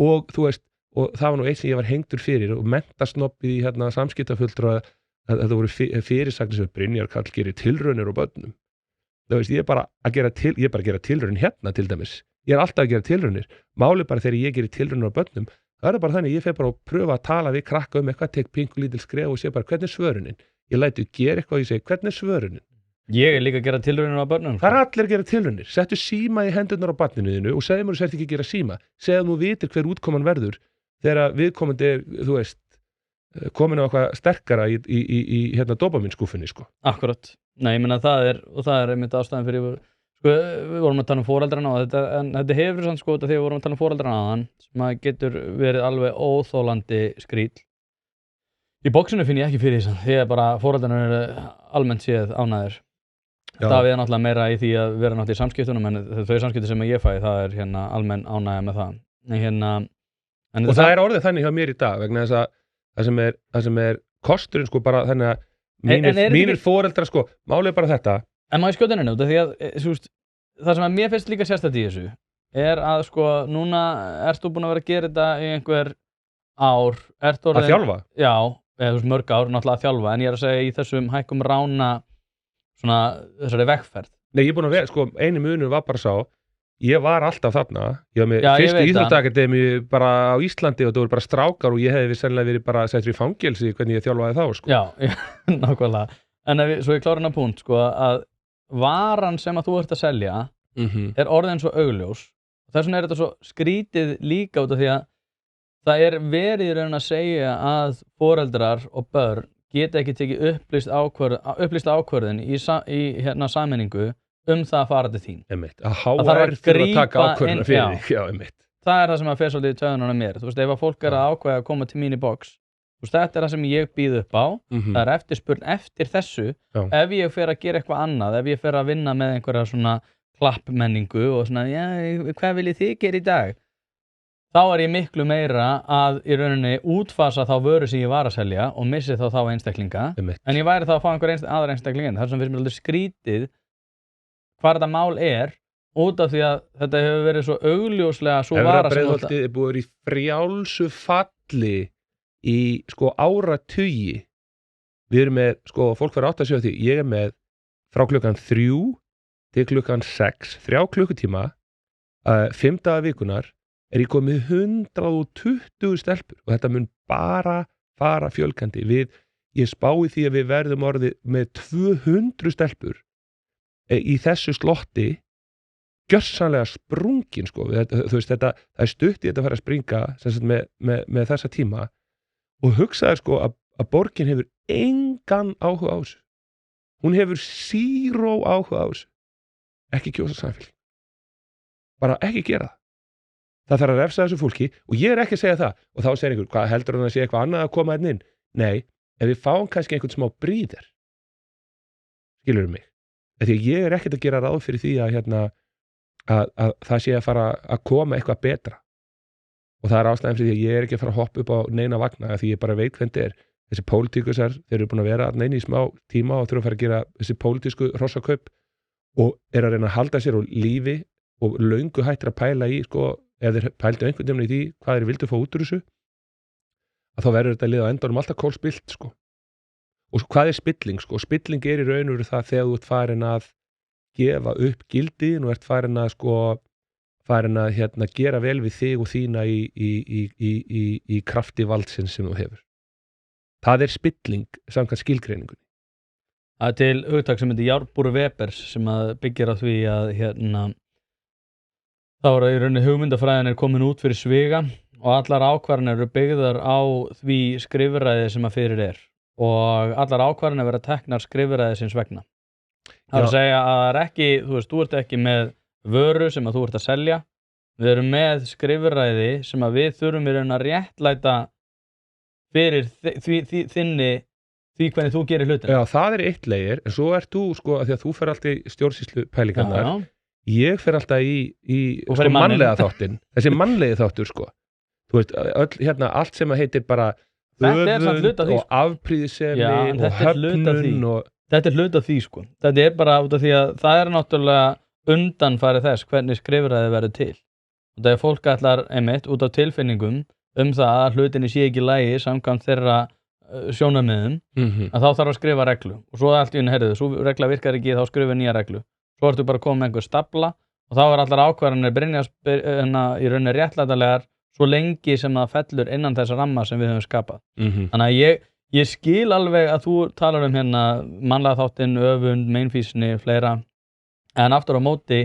og þú veist, og það var nú eitt sem ég var hengdur fyrir og mentasnoppið í samskiptafulltrúa að þetta voru fyrirsagnir sem Brynjar Karl gerir tilraunir á börnum. Það veist, ég er bara að gera tilraun hérna til dæmis. Ég er alltaf að gera tilraunir. Málið bara þegar ég gerir tilraunir á börnum, það er bara þannig, ég fer bara að pröfa að tala við krakka eitthvað, tek pingu lítil skref og sé bara hvernig er svörunin. Ég læti gera eitthvað og ég segi hvernig er svörunin.
Ég er líka að gera tilraunir á börnum.
Það er allir að gera tilraunir. Settu síma í hendurnar á barninu þínu og segðu mér þú sért ekki að gera síma. Segðu þú vitir hver útkoman verður þegar viðkomandi er, þú veist, komin á eitthvað sterkara í dópamínskúfunni, sko.
Akkurat. Nei, ég meina það er einmitt ástæðan fyrir, sko, við vorum að tala um foreldrana og þetta hefur sann sko, þegar við vorum að tala um foreldrana aðan, sem að getur verið alveg óþólandi skrýll. Í boxinu finn ég ekki fyrir því, því að bara foreldrana eru almennt séð ánægðir. Það er náttúrulega meira í því að vera náttúrulega í samskiptunum, en þau samskipti sem ég fæ, það er almenn ánægja með það. En
og það er orðið þannig hjá mér í dag, vegna þess að það sem er kosturinn, sko, bara þannig að mínir foreldrar, sko, málið er bara þetta.
En má ég skjóta henni út, því að það sem að mér finnst líka sérstætt í þessu er að, sko, núna ert þú búin að vera að gera þetta í einhver ár,
að þjálfa?
Já, eða mörg ár, náttúrulega að þjálfa, en ég er að segja í þessum hækkum rána svona þessari vegferð.
Nei, ég er búin að vera, sko, eini munur var bara sá, ég var alltaf þarna, ég var með fyrstu íþróttaakademíu bara á Íslandi og það voru bara strákar og ég hefði sennilega verið bara settur í fangelsi hvernig ég þjálfaði þá, sko.
Já, nákvæmlega. En svo ég klára hennar punkt, sko, að varan sem að þú ert að selja er orðin svo augljós. Þess vegna er þetta svo skrítið líka út af því að það er verið í raun að segja að foreldrar og börn geta ekki tekið upplýst ákvörðun í sameiningu það að fara til þín.
Að HR fyrir að taka ákvörðuna fyrir þig. Já, einmitt.
Það er það sem að fer svolítið í taugunum á mér. Þú veist, ef að fólk er að ákveða að koma til mín í box, þú veist, þetta er það sem ég býð upp á, það er eftirspurn eftir þessu. Ef ég fer að gera eitthvað annað, ef ég fer að vinna með einhverja svona klappmenningu og svona, já, hvað viljið þið gera í dag? Þá er ég miklu meira að í rauninni útfasa þá vöru sem ég var að selja og missi þá einstaklinga. En ég væri þá að fá einhver aðra einstaklingin. Það er sem finnst mér alveg skrítið hvað þetta mál er út af því að þetta hefur verið svo augljóslega svo vara sem
Breiðholtið er búið í frjálsu falli í, sko, áratugi. Við erum með, sko, fólk verður átt að sjá því, ég er með frá klukkan 3 til klukkan 6, 3 klukkutíma, 5 daga vikunar, er ég komið 120 stelpur og þetta mun bara fara fjölgandi. Ég spái því að við verðum orðið með 200 stelpur í þessu slotti gjörsamlega sprungin, sko. Þú veist, það er stutt í þetta að fara að springa með þessa tíma og hugsaði, sko, að borgin hefur engan áhuga á þessu. Hún hefur 0 áhuga á þessu. Ekki kjósa Samfylking. Bara ekki gera það. Það þarf að refsa þessu fólki og ég er ekki að segja það og þá segir einhver, hvað heldur hann að sé eitthvað annað að koma hérna inn? Nei, ef við fáum kannski einhvern smá bríðir, skilurðu mig, því ég er ekkert að gera ráð fyrir því að það sé að fara að koma eitthvað betra og það er ástæðan fyrir því að ég er ekki að fara að hoppa upp á neina vagna því ég bara veit hvernig þetta er. Þessi pólitíkusar, þeir eru búin að vera neina í smá tíma og þurfa að fara að gera þessi pólitísku hrossakaup og er að reyna að halda sér á lífi og löngu hættir að pæla í, sko, ef þeir pældu einhvern veginn í því hvað þeir vildu fá út úr þessu að þá verður þetta lið á endanum alltaf kólspilt, sko. Og hvað er spilling, sko? Spilling er í raun og veru það þegar þú ert farin að gefa upp gildin og ert farin að, sko, gera vel við þig og þína í krafti valdsins sem þú hefur. Það er spilling samkvæmt skilgreiningunni.
Það er til hugtak sem heitir Járbúr Webers sem að byggir á því að þá er í rauninni hugmyndafræðin er komin út fyrir sviga og allar ákvarðanir eru byggðar á því skrifræði sem að fyrir er og allar ákvarðanir verða teknar skrifræði sinns vegna. Það er að segja að það er ekki, þú veist, þú ert ekki með vöru sem að þú ert að selja, við erum með skrifræði sem að við þurfum í raun að réttlæta fyrir því hvernig þú gerir hlutina.
Já, það er eitt leir, en svo ert þú, sko, að því að þú fer alltaf í stjórnsýslu pælingarnar. Ég fer alltaf í sko, mannlega þáttinn, þessi mannlegi þáttur, sko. Þú veist, allt sem að heitir bara öfund og afprýðisemi og höfnun og...
Þetta er hluta því, sko. Þetta er bara út af því að það er náttúrulega undanfæri þess hvernig skrifræði verður til. og það fólk ætlar einmitt út af tilfinningum það að hlutinni sé ekki í lagi samkvæmt þeirra sjónarmiðum að þá þarf að skrifa reglu og svo allt í einu heyrðu, svo regla virkar ekki þá skrifa nýja reglu, svo ertu bara að koma með einhver stafla og þá allar ákvarðanir Brynjars í rauninni réttlætanlegar svo lengi sem það fellur innan þessa ramma sem við höfum skapað. Þannig að ég skil alveg að þú talar hérna mannlega þáttinn, öfund, meinfýsni, fleira, en aftur á móti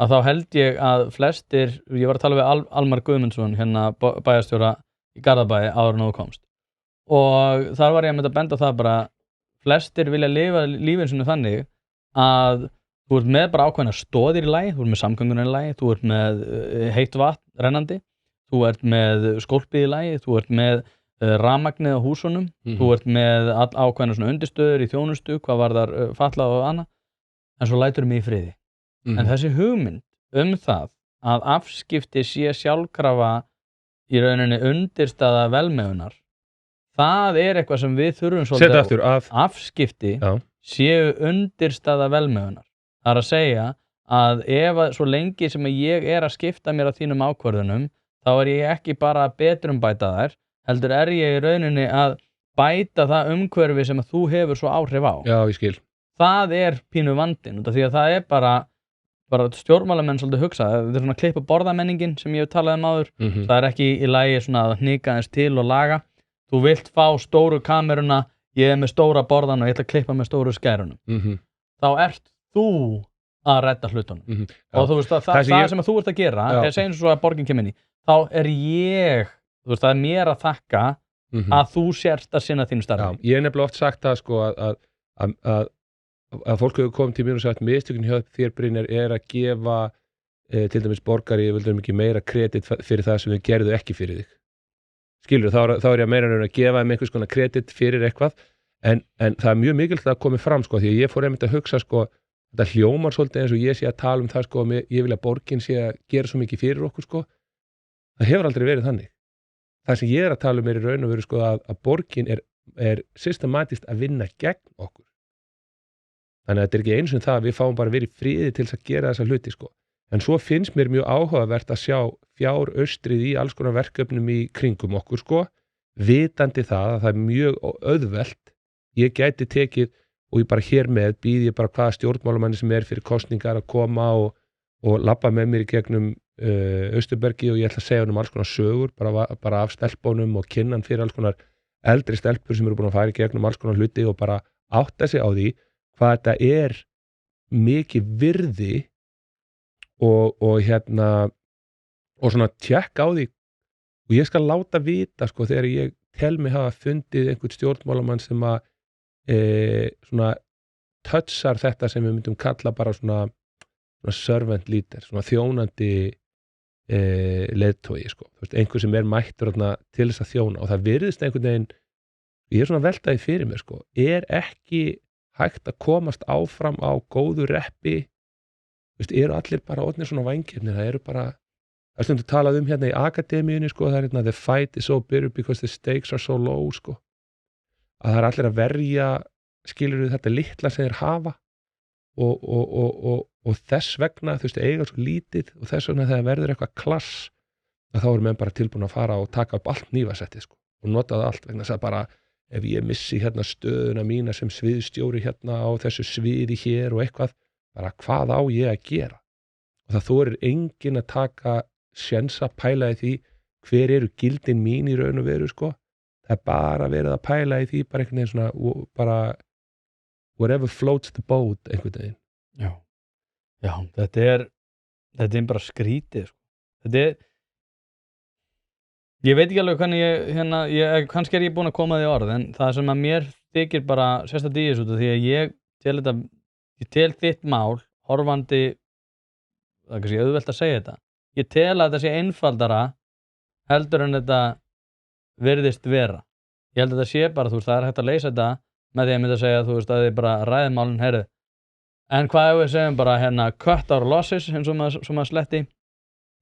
að þá held ég að flestir, ég var að tala við Almar Guðmundsson, hérna bæjarstjóra í Garðabæi áður en þú komst, og þar var ég að benda á það bara, flestir vilja lifa lífinu sinu þannig að þú ert með bara ákveðna stoðir í lagi, þú ert með samgöngunar í lagi, þú ert með heitt vatn rennandi, þú ert með skólpið í lagi, þú ert með rafmagnið á húsunum, þú ert með ákveðna svona undirstöður í þjónustu, hvað varðar fatlað og annað, en svo lætur mig í friði. En þessi hugmynd það að afskipti sé sjálfkrafa í rauninni undirstaða velmegunar, það eitthvað sem við þurfum svolítið afskipti séu undirstaða velmegunar. Það að segja að ef svo lengi sem ég að skipta mér á þínum ákvörðunum, þá ég ekki bara að betrumbæta þær, heldur ég í rauninni að bæta það umhverfi sem að þú hefur svo áhrif á.
Já, ég skil.
Það pínu vandinn, því að það bara stjórnmálamenn svolítið hugsa, þetta svona klippa borðamenningin sem ég hef talað áður, það ekki í lagi svona að hnika eins til og laga. Þú vilt fá stóru kameruna, ég með stóra borðan og ég ætla að klippa með stóru skærunum. Þá ert þú að redda hlutunum. Og þú veist að það sem að þú ert að gera, segjum svo að borgin kemur inn í, þá ég, þú veist, það mér að þakka að þú sérst að sinna þínu starfi.
Ég nefnilega oft sagt það sko að fólk hefur komið til mér og sagt mistökin hjá þér Brynjar að gefa til dæmis borgari ekki meira kredit fyrir það sem þau gerðu ekki fyrir þig. Skilur, þá ég að meira að gefa þeim einhvers konar kredit fyrir eitthvað en það mjög mikilvægt að komi fram sko, því að ég fór einmitt að hugsa sko, þetta hljómar svolítið eins og ég sé að tala það sko, ég vil að borgin sé að gera svo mikið fyrir okkur sko, það hefur aldrei verið þannig. Það sem ég að tala í raun og veru sko, að borgin systematist að vinna gegn okkur. Þannig að þetta ekki eins og það að við fáum bara verið friði til að gera þessa hluti sko. En svo finnst mér mjög áhugavert að sjá fjáraustrið í alls konar verkefnum í kringum okkur sko, vitandi það að það mjög auðvelt, ég gæti tekið og ég bara hér með býð ég bara hvaða stjórnmálamanni sem fyrir kosningar að koma og labba með mér í gegnum Austurbergi og ég ætla að segja hann alls konar sögur, bara af stelpunum og kynnan fyrir alls konar eldri stelpur sem eru búin að fara í gegnum alls konar hluti og bara átta sig á því hvað þetta mikið virði og hérna og svona tjekka á því og ég skal láta vita sko þegar ég tel mig hafa fundið einhvern stjórnmálamann sem að svona touchar þetta sem við myndum kalla bara svona servant leader, svona þjónandi leiðtogi sko, þú veist, einhver sem mættur til þess að þjóna og það virðist einhvern veginn, ég svona veltaði fyrir mér sko, ekki hægt að komast áfram á góðu reppi, þú veist, eru allir bara orðnir svona vængirnir, það eru bara það stundum talað hérna í akademíunni sko, það the fight is so bitter because the stakes are so low sko, að það allir að verja skilur við þetta litla sem þeir hafa og þess vegna þú veist eiga svo lítið og þess vegna þegar verður eitthvað klass að þá eru menn bara tilbúin að fara og taka upp allt nýfasettið sko og nota það allt vegna þess að bara ef ég missi hérna stöðuna mína sem sviðstjóri hérna á þessu sviði hér og eitthvað, bara hvað á ég að gera og það þorir enginn að taka sénsa pæla í því hver eru gildin mín í raun og veru sko, það bara verið að pæla í því bara einhvern veginn svona bara whatever floats the boat einhvern veginn.
Já, þetta bara skrítið sko. Þetta ég veit ekki alveg hvernig kannski ég búin að koma því orð en það sem að mér þykir bara sérstaklega í þessu því að ég tel þitt mál horfandi, það er kannski auðvelt að segja þetta, ég tel að þetta sé einfaldara heldur en þetta virðist vera. Ég held að þetta sé bara, þú veist, það hægt að leysa þetta með því að mynda að segja, þú veist, að þið bara ræðið málun, heyrðu. En hvað ef við segjum bara cut our losses, eins og maður sletti.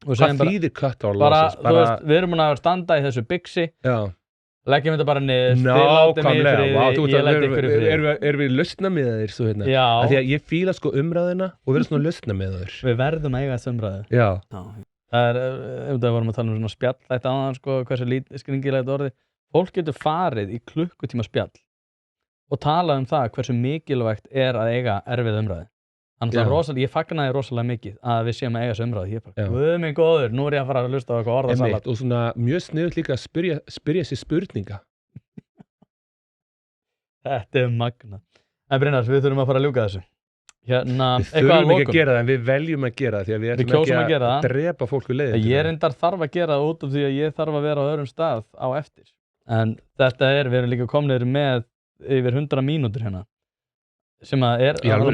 Hvað þýðir cut our losses?
Þú veist, við erum að standa í þessu byggsi, leggjum þetta bara niður, þið látið mig í friði, ég læti ykkur í friði.
Erum við lausna með þeir, svo hérna?
Já.
Af því að ég fíla sko umræðina og við erum svona lausna með þeir.
Við verðum að eiga þessu umræðu.
Já.
Það vorum að tala svona spjall þetta áðan, sko, hversu skringilegt orðið. Fólk getur farið í klukkutíma spjall og talað það hversu mikilvægt að eiga erfið umræði. Þannig ég fagnaði rosalega mikið að við séum að eiga þessu umræði. Ég bara, guð minn góður, nú ég að fara að hlusta á eitthvað orðasalat.
Og svona mjög sniðugt líka að spyrja sér spurninga.
Þetta magna. En Brynjar, við þurfum að fara að ljúka þessu.
Við þurfum ekki að gera það, en við veljum að gera það því að við ætlum ekki að drepa fólk við leiðin.
Ég reyndar þarf að gera það út af því að ég þarf að vera á öðrum stað á eftir. En þetta við erum líka komnir með yfir 100 mínútur hérna. Sem að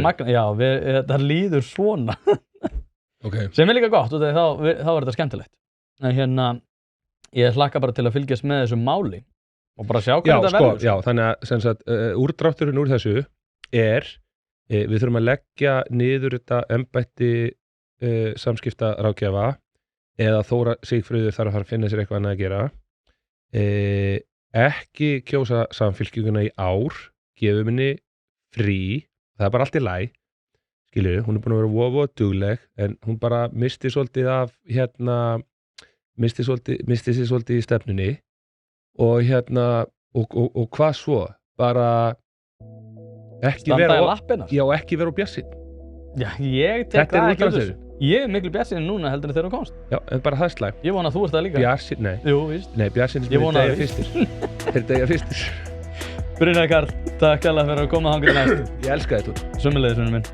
magna. Já, það líður svona.
Okay.
Sem líka gott, og þá þetta skemmtilegt. En ég hlakka bara til að fylgjast með þessu máli og bara sjá hvernig þetta verður.
Já, þannig að sem sagt, úrdrátturinn úr þessu við þurfum að leggja niður þetta embætti samskiptaráðgjafa eða Þóra Sigfríður þarf að fara að finna sér eitthvað annað að gera. Ekki kjósa Samfylkinguna í ár, gefum henni frí, það bara allt í lagi, skilur, hún búin að vera voða dugleg, en hún bara misti svolítið af misti sig svolítið í stefnunni og og hvað svo? Bara ekki vera á bjassinn.
Já, ég tek það ekki út þessu. Ég miklu bjassinn núna heldur en þegar þú komst.
Já, en bara það slæm.
Ég vona að þú ert það líka.
Bjassinn, nei.
Jú, víst.
Nei, bjassinn er fyrstir. Þeir deyja fyrstir.
Brynjar Karl, takk alveg fyrir að koma þangað næst.
Ég elska þetta.
Sömuleiðis, vinur minn.